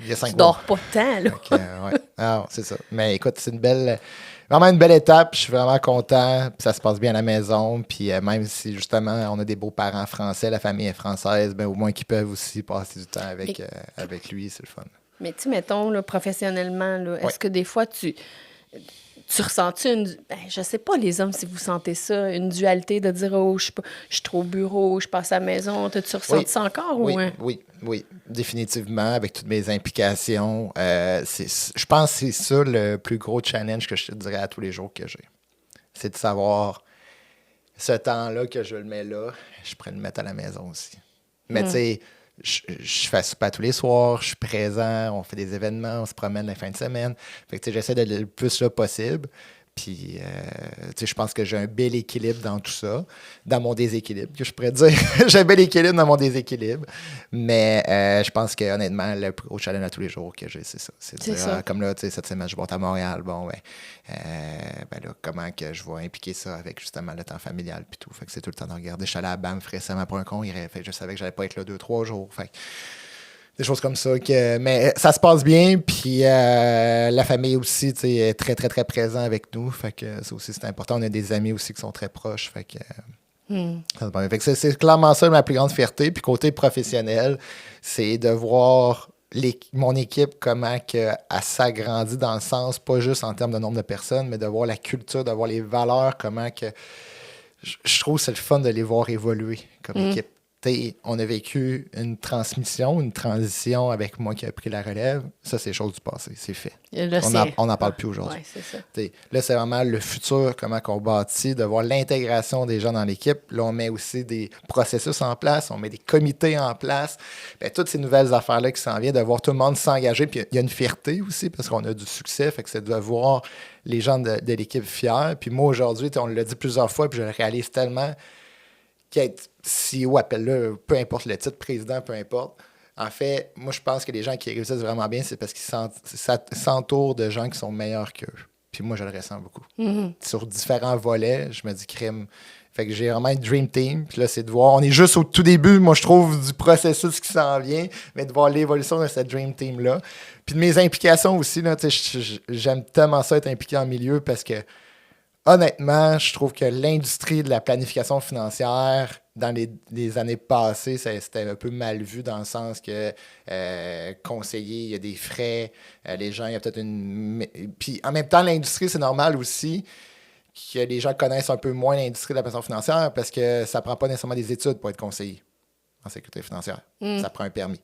Il y a 5 mois. Tu dors pas tant, là.
Ouais. Ah, c'est ça. Mais écoute, c'est vraiment une belle étape. Je suis vraiment content. Puis ça se passe bien à la maison. Puis même si, justement, on a des beaux-parents français, la famille est française, ben, au moins qu'ils peuvent aussi passer du temps avec lui. C'est le fun. Mais
tu sais, mettons, là, professionnellement, là, est-ce que des fois, tu ressens-tu je sais pas, les hommes, si vous sentez ça, une dualité de dire « Oh, je suis trop au bureau, je passe à la maison ». T'as-tu ressenti ça encore?
Oui, définitivement, avec toutes mes implications. Je pense que c'est ça le plus gros challenge que je te dirais à tous les jours que j'ai. C'est de savoir ce temps-là que je le mets là, je pourrais le mettre à la maison aussi. Mais tu sais, je fais souper tous les soirs, je suis présent, on fait des événements, on se promène la fin de semaine. Fait que j'essaie d'être le plus là possible. Puis, je pense que j'ai un bel équilibre dans tout ça, dans mon déséquilibre, que je pourrais dire. J'ai un bel équilibre dans mon déséquilibre. Mais je pense que honnêtement, le plus gros challenge à tous les jours que j'ai, c'est ça. C'est dire,
ça.
comme là, cette semaine, je vais à Montréal. Bon, ouais. Là, comment que je vais impliquer ça avec justement le temps familial puis tout. Fait que c'est tout le temps de regarder. Je suis allé à Banff récemment pour un congrès. Fait que je savais que j'allais pas être là 2-3 jours. Fait que des choses comme ça. Mais ça se passe bien. Puis la famille aussi est très, très, très présent avec nous. Fait que ça aussi, c'est important. On a des amis aussi qui sont très proches. Fait que, fait que c'est clairement ça ma plus grande fierté. Puis côté professionnel, c'est de voir mon équipe, comment elle s'agrandit dans le sens, pas juste en termes de nombre de personnes, mais de voir la culture, de voir les valeurs, comment que... Je trouve que c'est le fun de les voir évoluer comme équipe. On a vécu une transmission, une transition avec moi qui a pris la relève. Ça, c'est chose du passé. C'est fait. On n'en parle plus aujourd'hui.
Ouais, c'est ça.
Là, c'est vraiment le futur, comment on bâtit, de voir l'intégration des gens dans l'équipe. Là, on met aussi des processus en place, on met des comités en place. Bien, toutes ces nouvelles affaires-là qui s'en viennent, de voir tout le monde s'engager. Puis il y a une fierté aussi parce qu'on a du succès. Fait que c'est de voir les gens de l'équipe fiers. Puis moi, aujourd'hui, on l'a dit plusieurs fois, puis je le réalise tellement qu'être CEO, appelle-le, peu importe le titre, président, peu importe. En fait, moi, je pense que les gens qui réussissent vraiment bien, c'est parce qu'ils s'entourent de gens qui sont meilleurs qu'eux. Puis moi, je le ressens beaucoup. Sur différents volets, je me dis crime. Fait que j'ai vraiment une dream team. Puis là, c'est de voir, on est juste au tout début, moi, je trouve, du processus qui s'en vient, mais de voir l'évolution de cette dream team-là. Puis de mes implications aussi, là, j'aime tellement ça être impliqué en milieu parce que honnêtement, je trouve que l'industrie de la planification financière, dans les années passées, c'était un peu mal vu dans le sens que conseiller, il y a des frais, les gens, il y a peut-être une... Puis en même temps, l'industrie, c'est normal aussi que les gens connaissent un peu moins l'industrie de la planification financière parce que ça ne prend pas nécessairement des études pour être conseiller en sécurité financière. Ça prend un permis.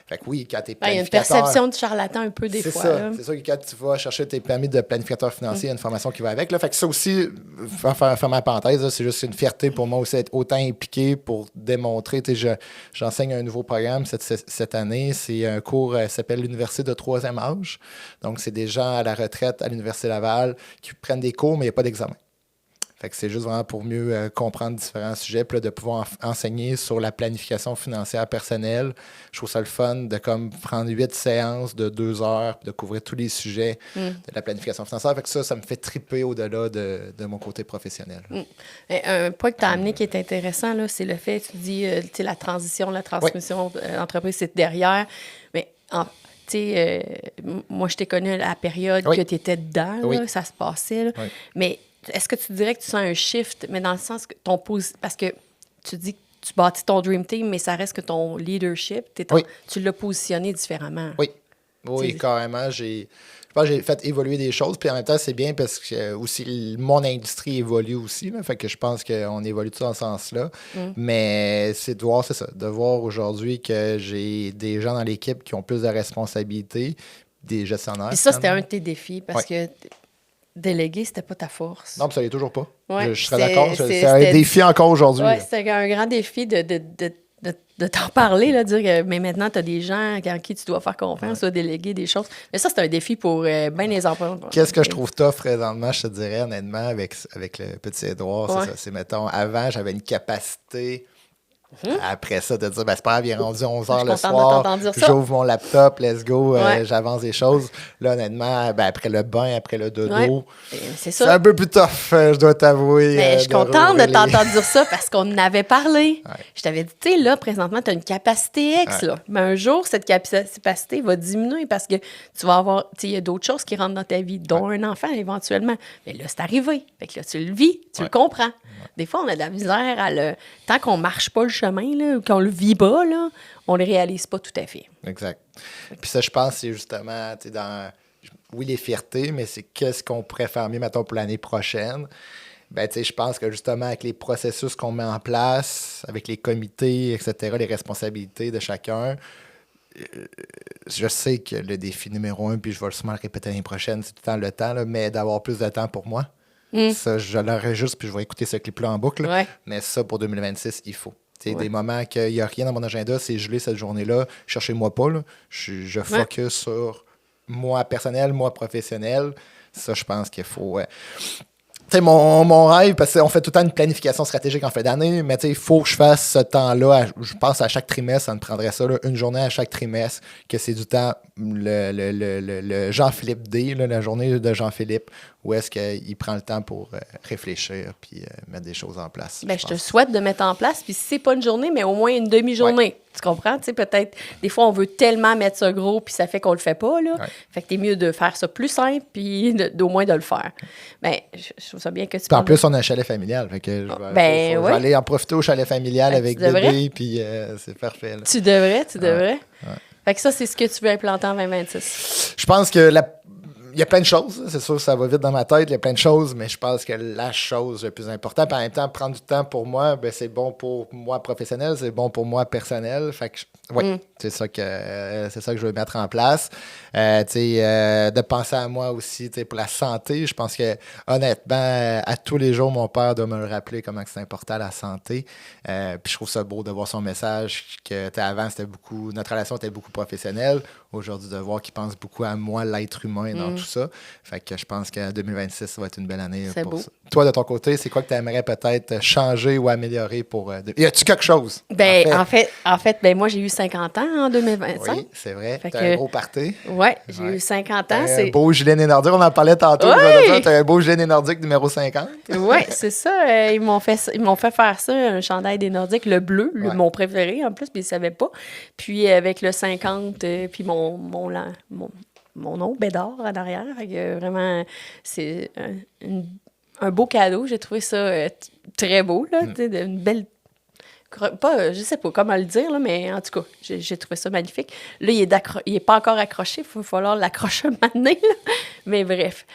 Fait que oui, quand tu es planificateur... Il y a
une perception de charlatan un peu des fois.
C'est ça que quand tu vas chercher tes permis de planificateur financier, il y a une formation qui va avec. Là. Fait que ça aussi, faire ma parenthèse, là, c'est juste une fierté pour moi aussi d'être autant impliqué pour démontrer. J'enseigne un nouveau programme cette année. C'est un cours qui s'appelle l'Université de troisième âge. Donc, c'est des gens à la retraite à l'Université Laval qui prennent des cours, mais il n'y a pas d'examen. Fait que c'est juste vraiment pour mieux comprendre différents sujets, puis là, de pouvoir enseigner sur la planification financière personnelle. Je trouve ça le fun de comme prendre 8 séances de 2 heures, puis de couvrir tous les sujets de la planification financière. Fait que ça me fait triper au-delà de mon côté professionnel.
Un point que tu as amené qui est intéressant, là, c'est le fait, tu dis, la transition, la transmission l'entreprise, c'est derrière. Mais moi, je t'ai connu à la période que tu étais dedans, là, ça se passait. Là. Mais est-ce que tu dirais que tu sens un shift, mais dans le sens que parce que tu dis que tu bâtis ton Dream Team, mais ça reste que ton leadership, tu l'as positionné différemment.
Oui, carrément. Je pense que j'ai fait évoluer des choses, puis en même temps, c'est bien parce que aussi mon industrie évolue aussi. Là, fait que je pense qu'on évolue tout dans ce sens-là. Mais c'est de voir aujourd'hui que j'ai des gens dans l'équipe qui ont plus de responsabilités, des gestionnaires.
Puis ça, c'était un de tes défis parce que déléguer, c'était pas ta force.
Non, puis ça l'est toujours pas.
Ouais,
je serais d'accord. C'est un défi encore aujourd'hui.
Oui, c'était un grand défi de t'en parler, là, dire que mais maintenant, tu as des gens en qui tu dois faire confiance, ou déléguer des choses. Mais ça, c'est un défi pour bien les emplois.
Qu'est-ce que je trouve tough présentement, je te dirais, honnêtement, avec le petit Édouard, c'est ça. C'est, mettons, avant, j'avais une capacité... Après ça, de dire, c'est pas grave, il est rendu 11h le soir, j'ouvre mon laptop, let's go, j'avance des choses. Là, honnêtement, après le bain, après le dodo, c'est un peu plus tough, je dois t'avouer.
Mais je suis contente de t'entendre dire ça parce qu'on en avait parlé. Je t'avais dit, tu sais, là, présentement, tu as une capacité X, là. Mais un jour, cette capacité va diminuer parce que tu vas avoir, tu sais, il y a d'autres choses qui rentrent dans ta vie, dont un enfant éventuellement. Mais là, c'est arrivé. Fait que là, tu le vis, tu le comprends. Des fois, on a de la misère tant qu'on marche pas le chemin, là, ou qu'on le vit pas, là, on le réalise pas tout à fait.
Exact. Puis ça, je pense, c'est justement, tu sais, oui, les fiertés, mais c'est qu'est-ce qu'on pourrait faire mieux, mettons, pour l'année prochaine. Ben, tu sais, je pense que justement, avec les processus qu'on met en place, avec les comités, etc., les responsabilités de chacun, je sais que le défi numéro 1, puis je vais sûrement le répéter l'année prochaine, c'est tout le temps le temps, là, mais d'avoir plus de temps pour moi. Ça, je l'aurais juste, puis je vais écouter ce clip-là en boucle. Mais ça, pour 2026, il faut. Des moments qu'il n'y a rien dans mon agenda, c'est gelé cette journée-là. Cherchez-moi pas. Là. Je focus sur moi personnel, moi professionnel. Ça, je pense qu'il faut... Tu sais, mon rêve, parce qu'on fait tout le temps une planification stratégique en fin d'année, mais tu sais, il faut que je fasse ce temps-là. Je pense à chaque trimestre, ça me prendrait ça, là, une journée à chaque trimestre, que c'est du temps, le Jean-Philippe D, là, la journée de Jean-Philippe, où est-ce qu'il prend le temps pour réfléchir puis mettre des choses en place.
Je te souhaite de mettre en place, puis si c'est pas une journée, mais au moins une demi-journée. Ouais. Tu comprends? Tu sais, peut-être, des fois, on veut tellement mettre ça gros, puis ça fait qu'on le fait pas, là. Ouais. Fait que t'es mieux de faire ça plus simple, puis au moins de le faire. Ben, je trouve ça bien que tu
en plus, on a un chalet familial, fait que je vais aller en profiter au chalet familial avec bébé, puis c'est parfait. Là.
Tu devrais. Ouais. Fait que ça, c'est ce que tu veux implanter en 2026.
Je pense que il y a plein de choses. C'est sûr que ça va vite dans ma tête. Il y a plein de choses, mais je pense que la chose la plus importante, en même temps, prendre du temps pour moi, ben, c'est bon pour moi professionnel, c'est bon pour moi personnel. Fait que, c'est ça que je veux mettre en place. De penser à moi aussi pour la santé. Je pense que, honnêtement, à tous les jours, mon père doit me le rappeler comment c'est important la santé. Puis je trouve ça beau de voir son message que avant, notre relation était beaucoup professionnelle. Aujourd'hui, de voir qu'il pense beaucoup à moi, l'être humain, dans tout ça. Fait que je pense qu'en 2026, ça va être une belle année pour ça. Toi, de ton côté, c'est quoi que tu aimerais peut-être changer ou améliorer pour... Y a-tu quelque chose?
En fait, moi, j'ai eu 50 ans en 2025.
Oui, c'est vrai. T'as un gros party.
Oui, j'ai eu 50 ans.
Un beau gilet né nordique. On en parlait tantôt.
Oui!
T'as un beau gilet né nordique numéro 50.
Oui, c'est ça. Ils m'ont fait faire ça, un chandail des Nordiques, le bleu, mon préféré en plus, puis ils ne savaient pas. Puis avec le 50, puis mon nom, Bédard, en arrière. Fait que, vraiment, c'est un beau cadeau. J'ai trouvé ça très beau, là. Une belle... je sais pas comment le dire, là, mais en tout cas, j'ai trouvé ça magnifique. Là, il est pas encore accroché. Il va falloir l'accrocher maintenant, là. Mais bref.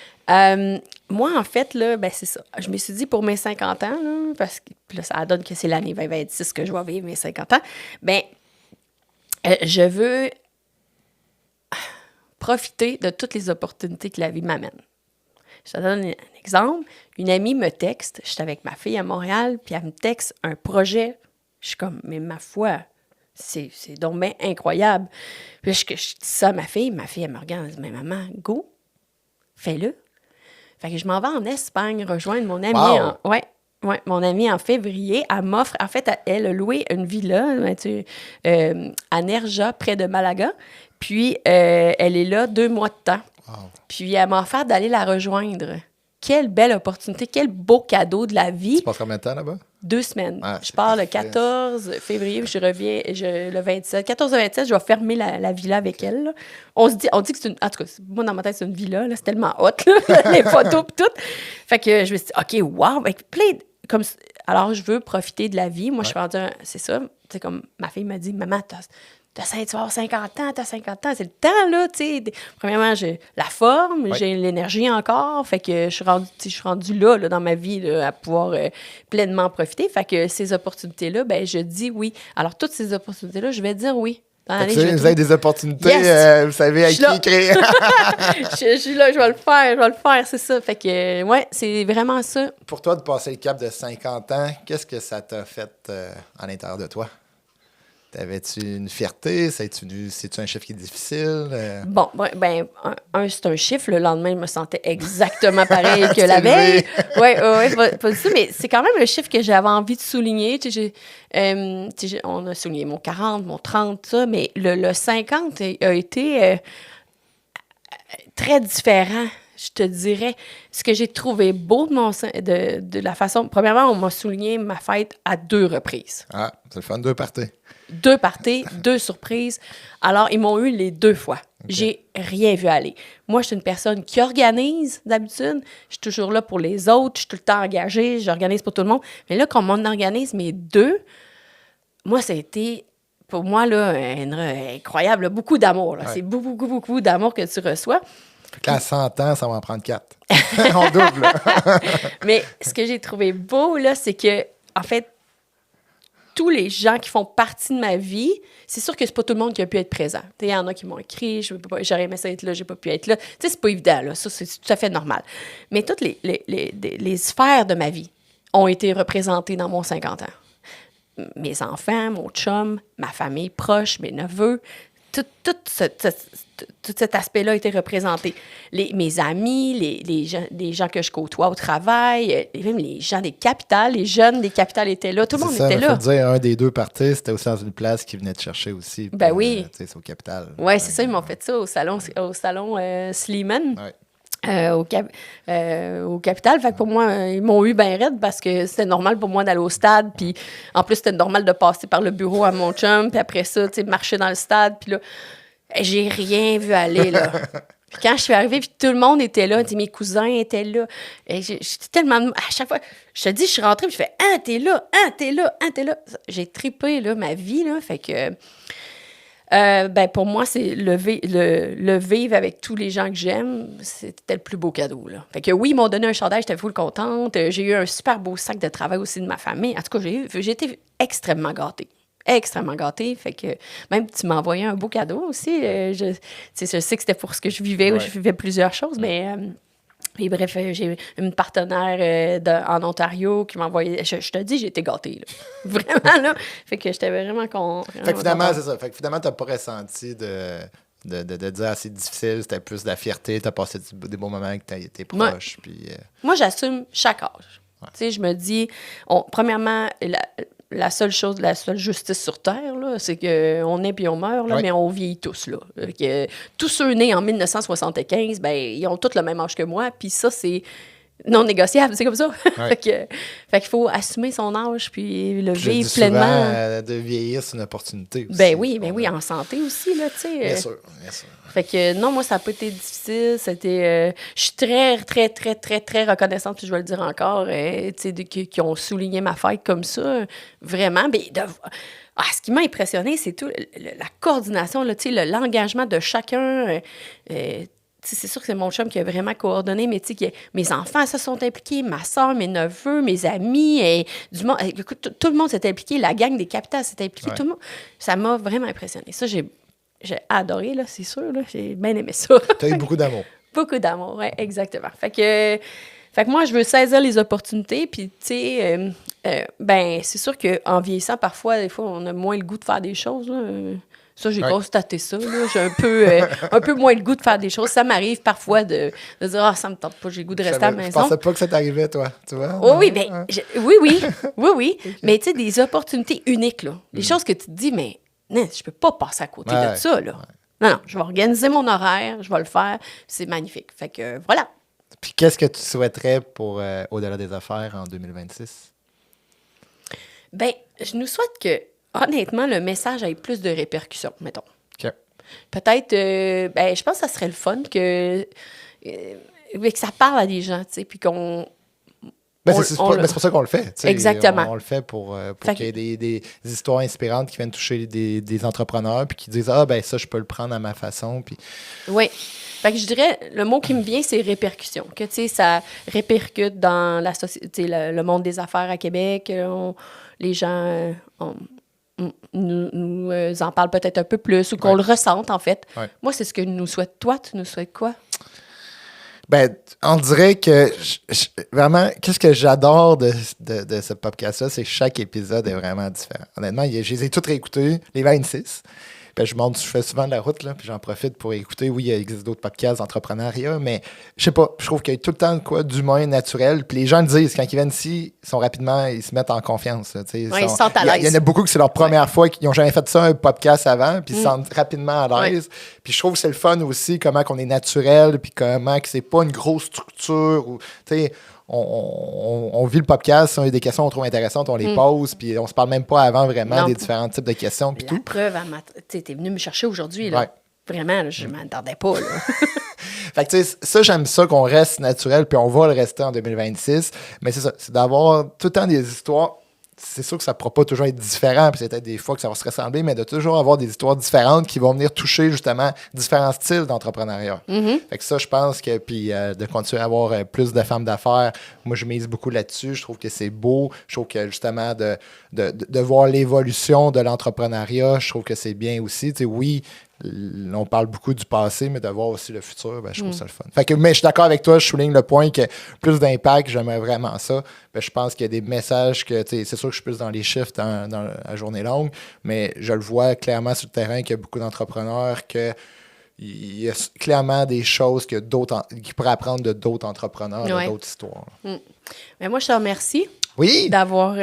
Moi, en fait, là, c'est ça. Je me suis dit pour mes 50 ans, là, parce que là, ça donne que c'est l'année 2026 que je vais vivre mes 50 ans, je veux profiter de toutes les opportunités que la vie m'amène. Je te donne un exemple. Une amie me texte, j'étais avec ma fille à Montréal, puis elle me texte un projet. Je suis comme, mais ma foi, c'est donc bien incroyable. Puis je dis ça à ma fille, elle me regarde, elle dit, mais maman, go, fais-le. Fait que je m'en vais en Espagne rejoindre mon amie. Wow. Mon amie en février, elle m'offre, en fait, elle a loué une villa à Nerja, près de Malaga. Puis, elle est là 2 mois de temps. Wow. Puis, elle m'a offert d'aller la rejoindre. Quelle belle opportunité, quel beau cadeau de la vie.
Tu passes combien de temps là-bas? 2
semaines. Je pars le 14 février, puis je reviens le 27. 14 et 27, je vais fermer la villa avec elle. Là. On dit que c'est une... En tout cas, moi, dans ma tête, c'est une villa. Là, c'est tellement hot, là, les photos et tout. Fait que je me suis dit, OK, wow! Alors, je veux profiter de la vie. Moi, je suis rendue... C'est ça. C'est comme ma fille m'a dit, maman, tu vas avoir 50 ans, t'as 50 ans, c'est le temps, là, tu sais. Premièrement, j'ai la forme, j'ai l'énergie encore, fait que je suis rendue là, dans ma vie, là, à pouvoir pleinement profiter. Fait que ces opportunités-là, je dis oui. Alors, toutes ces opportunités-là, je vais dire oui.
Vous avez des opportunités, vous savez à qui créer.
Je suis là, je vais le faire, c'est ça. Fait que, c'est vraiment ça.
Pour toi, de passer le cap de 50 ans, qu'est-ce que ça t'a fait à l'intérieur de toi? T'avais-tu une fierté? C'est-tu un chiffre qui est difficile?
Bon, c'est un chiffre. Le lendemain, je me sentais exactement pareil que la veille. Oui, pas du tout. Mais c'est quand même un chiffre que j'avais envie de souligner. On a souligné mon 40, mon 30, ça, mais le 50 a été très différent. Je te dirais, ce que j'ai trouvé beau de la façon... Premièrement, on m'a souligné ma fête à 2 reprises.
Ah, c'est le fun, 2 parties.
2 parties, 2 surprises. Alors, ils m'ont eu les 2 fois. Okay. J'ai rien vu aller. Moi, je suis une personne qui organise d'habitude. Je suis toujours là pour les autres. Je suis tout le temps engagée. J'organise pour tout le monde. Mais là, quand on organise mes 2, moi, ça a été, pour moi, là, incroyable. Là, beaucoup d'amour. Là. Ouais. C'est beaucoup d'amour que tu reçois.
Quand 100 ans, ça va en prendre 4. On double.
Mais ce que j'ai trouvé beau, là, c'est que, en fait, tous les gens qui font partie de ma vie, c'est sûr que c'est pas tout le monde qui a pu être présent. Il y en a qui m'ont écrit, j'aurais aimé ça être là, j'ai pas pu être là. C'est pas évident, là. Ça, c'est tout à fait normal. Mais toutes les sphères de ma vie ont été représentées dans mon 50 ans. mes enfants, mon chum, ma famille proche, mes neveux, tout cet aspect-là a été représenté. Mes amis, les gens que je côtoie au travail, même les gens des capitales, les jeunes des capitales étaient là. Tout le monde était là.
Il faut dire, un des deux partis, c'était aussi dans une place qui venait te chercher aussi.
Ben oui.
C'est au Capital.
Oui, c'est ça. Ils m'ont fait ça au salon Sleeman.
Ouais.
Au Capital. Fait que pour moi, ils m'ont eu bien raide parce que c'était normal pour moi d'aller au stade. Puis en plus, c'était normal de passer par le bureau à mon chum. Puis après ça, tu sais, marcher dans le stade. Puis là, j'ai rien vu aller, là. Puis quand je suis arrivée, puis tout le monde était là, mes cousins étaient là. Et j'étais tellement... À chaque fois, je te dis, je suis rentrée, puis je fais « Ah, t'es là! Ah, t'es là! Ah, t'es là! » J'ai trippé, là, ma vie, là. Fait que... pour moi, c'est le vivre avec tous les gens que j'aime, c'était le plus beau cadeau, là. Fait que oui, ils m'ont donné un chandail, j'étais full contente. J'ai eu un super beau sac de travail aussi de ma famille. En tout cas, j'ai été extrêmement gâtée. Extrêmement gâtée. Fait que même tu m'as envoyé un beau cadeau aussi. Je sais que c'était pour ce que je vivais. Ouais. Je vivais plusieurs choses, mais... Et bref, j'ai une partenaire en Ontario qui m'a envoyé... Je te dis, j'ai été gâtée, là. Vraiment, là. Fait que j'étais vraiment
Fait que finalement, c'est ça. Fait que finalement, t'as pas ressenti de dire c'est difficile, c'était plus de la fierté, t'as passé des bons moments avec tes proches. Puis,
Moi, j'assume chaque âge. Ouais. Tu sais, je me dis... premièrement, la seule justice sur Terre, là, c'est qu'on est puis on meurt, là, mais on vieillit tous. Là. Tous ceux nés en 1975, ils ont tous le même âge que moi, puis ça, c'est non négociable, c'est comme ça. Fait qu'il faut assumer son âge, puis le vivre pleinement.
De vieillir, c'est une opportunité aussi.
Ben oui, en santé aussi, là, tu sais.
Bien sûr.
Fait que non, moi, ça n'a pas été difficile. C'était... je suis très, très, très, très, très reconnaissante, puis je vais le dire encore, tu sais, qui ont souligné ma fête comme ça. Vraiment. Ce qui m'a impressionné, c'est tout la coordination, là, tu sais, l'engagement de chacun. C'est sûr que c'est mon chum qui a vraiment coordonné, mais tu sais, mes enfants se sont impliqués, ma soeur, mes neveux, mes amis, du monde. Écoute, tout le monde s'est impliqué, la gang des capitales s'est impliquée, tout le monde. Ça m'a vraiment impressionné. Ça, j'ai adoré, là, c'est sûr, là. J'ai bien aimé ça.
Tu as eu beaucoup d'amour.
Beaucoup d'amour, oui, exactement. Fait que moi, je veux saisir les opportunités, puis, tu sais, c'est sûr qu'en vieillissant, parfois, des fois, on a moins le goût de faire des choses, là. Ça, j'ai constaté ça, là. J'ai un peu moins le goût de faire des choses. Ça m'arrive parfois de dire « Ah, ça me tente pas, j'ai le goût de rester à la maison. »
Je pensais pas que ça t'arrivait, toi, tu vois?
Oh, oui, oui. Okay. Mais tu sais, des opportunités uniques, là. Des choses que tu te dis « Mais non, je peux pas passer à côté de ça, là. » Non, je vais organiser mon horaire, je vais le faire. C'est magnifique. Fait que, voilà.
Puis qu'est-ce que tu souhaiterais pour Au-delà des affaires en 2026?
Je nous souhaite que, honnêtement, le message ait plus de répercussions, mettons.
OK.
Peut-être, je pense que ça serait le fun que ça parle à des gens, tu sais, puis qu'on...
c'est pour ça qu'on le fait. T'sais.
Exactement.
On le fait pour qu'il y ait des histoires inspirantes qui viennent toucher des entrepreneurs puis qui disent « Ah, ça, je peux le prendre à ma façon. » Puis...
Oui. Fait que je dirais, le mot qui me vient, c'est répercussion. Que, tu sais, ça répercute dans la société, le monde des affaires à Québec. Les gens nous en parlent peut-être un peu plus ou qu'on le ressente, en fait. Ouais. Moi, c'est ce que nous souhaite. Toi, tu nous souhaites quoi?
On dirait que vraiment, qu'est-ce que j'adore de ce podcast-là, c'est que chaque épisode est vraiment différent. Honnêtement, je les ai tous réécoutés, les 26. Je fais souvent de la route, là, puis j'en profite pour écouter. Oui, il existe d'autres podcasts d'entrepreneuriat, mais je sais pas, je trouve qu'il y a tout le temps d'humain naturel. Puis les gens le disent, quand ils viennent ici, ils se mettent en confiance. Là,
ils se sentent à l'aise.
Il y en a beaucoup que c'est leur première fois, qu'ils n'ont jamais fait ça, un podcast avant, puis ils se sentent rapidement à l'aise. Puis je trouve que c'est le fun aussi, comment qu'on est naturel, puis comment que c'est pas une grosse structure. Ou, on vit le podcast, on a des questions qu'on trouve intéressantes, on les pose, puis on se parle même pas avant vraiment des différents types de questions. Puis
la preuve, tu es venu me chercher aujourd'hui. Là. Ouais. Vraiment, là, je ne m'attendais pas. Là.
Fait que, tu sais, ça, j'aime ça qu'on reste naturel, puis on va le rester en 2026. Mais c'est ça, c'est d'avoir tout le temps des histoires. C'est sûr que ça ne pourra pas toujours être différent, puis c'est peut-être des fois que ça va se ressembler, mais de toujours avoir des histoires différentes qui vont venir toucher justement différents styles d'entrepreneuriat. Fait que ça, je pense que, puis de continuer à avoir plus de femmes d'affaires, moi, je mise beaucoup là-dessus. Je trouve que c'est beau. Je trouve que justement, de voir l'évolution de l'entrepreneuriat, je trouve que c'est bien aussi. Tu sais, oui, on parle beaucoup du passé, mais de voir aussi le futur, je trouve ça le fun. Mais je suis d'accord avec toi, je souligne le point que plus d'impact, j'aimerais vraiment ça. Je pense qu'il y a des messages que, c'est sûr que je suis plus dans les chiffres dans la journée longue, mais je le vois clairement sur le terrain qu'il y a beaucoup d'entrepreneurs il y a clairement des choses qui pourraient apprendre de d'autres entrepreneurs, d'autres histoires.
Mais moi, je te remercie.
Oui.
D'avoir,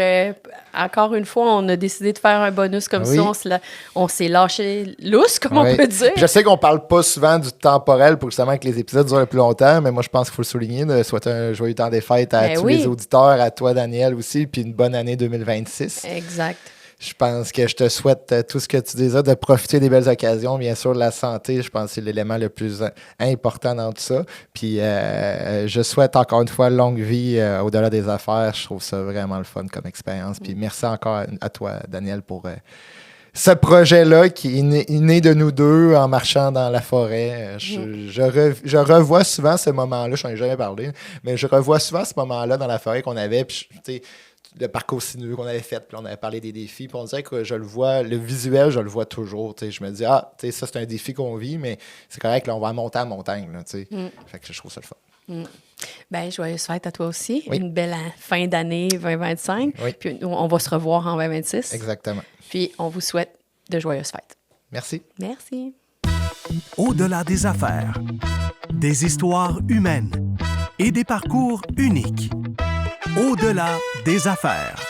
encore une fois, on a décidé de faire un bonus comme ça. On s'est lâché lousse, comme on peut dire.
Je sais qu'on parle pas souvent du temporel pour justement que les épisodes durent le plus longtemps, mais moi, je pense qu'il faut le souligner, de souhaiter un joyeux temps des fêtes à tous les auditeurs, à toi, Danielle, aussi, puis une bonne année 2026.
Exact.
Je pense que je te souhaite tout ce que tu désires, de profiter des belles occasions. Bien sûr, la santé, je pense que c'est l'élément le plus important dans tout ça. Puis je souhaite encore une fois longue vie au-delà des affaires. Je trouve ça vraiment le fun comme expérience. Puis merci encore à toi, Danielle, pour ce projet-là qui est né de nous deux en marchant dans la forêt. Je revois souvent ce moment-là, je n'en ai jamais parlé, mais je revois souvent ce moment-là dans la forêt qu'on avait. Puis, tu sais, le parcours sinueux qu'on avait fait, puis on avait parlé des défis, puis on dirait que je le vois, le visuel, je le vois toujours, tu sais, je me dis, ça c'est un défi qu'on vit, mais c'est correct, là, on va monter à la montagne, là, tu sais. Fait que je trouve ça le fun.
Joyeuse fête à toi aussi, une belle fin d'année 2025, puis on va se revoir en 2026.
Exactement.
Puis on vous souhaite de joyeuses fêtes.
Merci.
Merci.
Au-delà des affaires, des histoires humaines et des parcours uniques. Au-delà des affaires.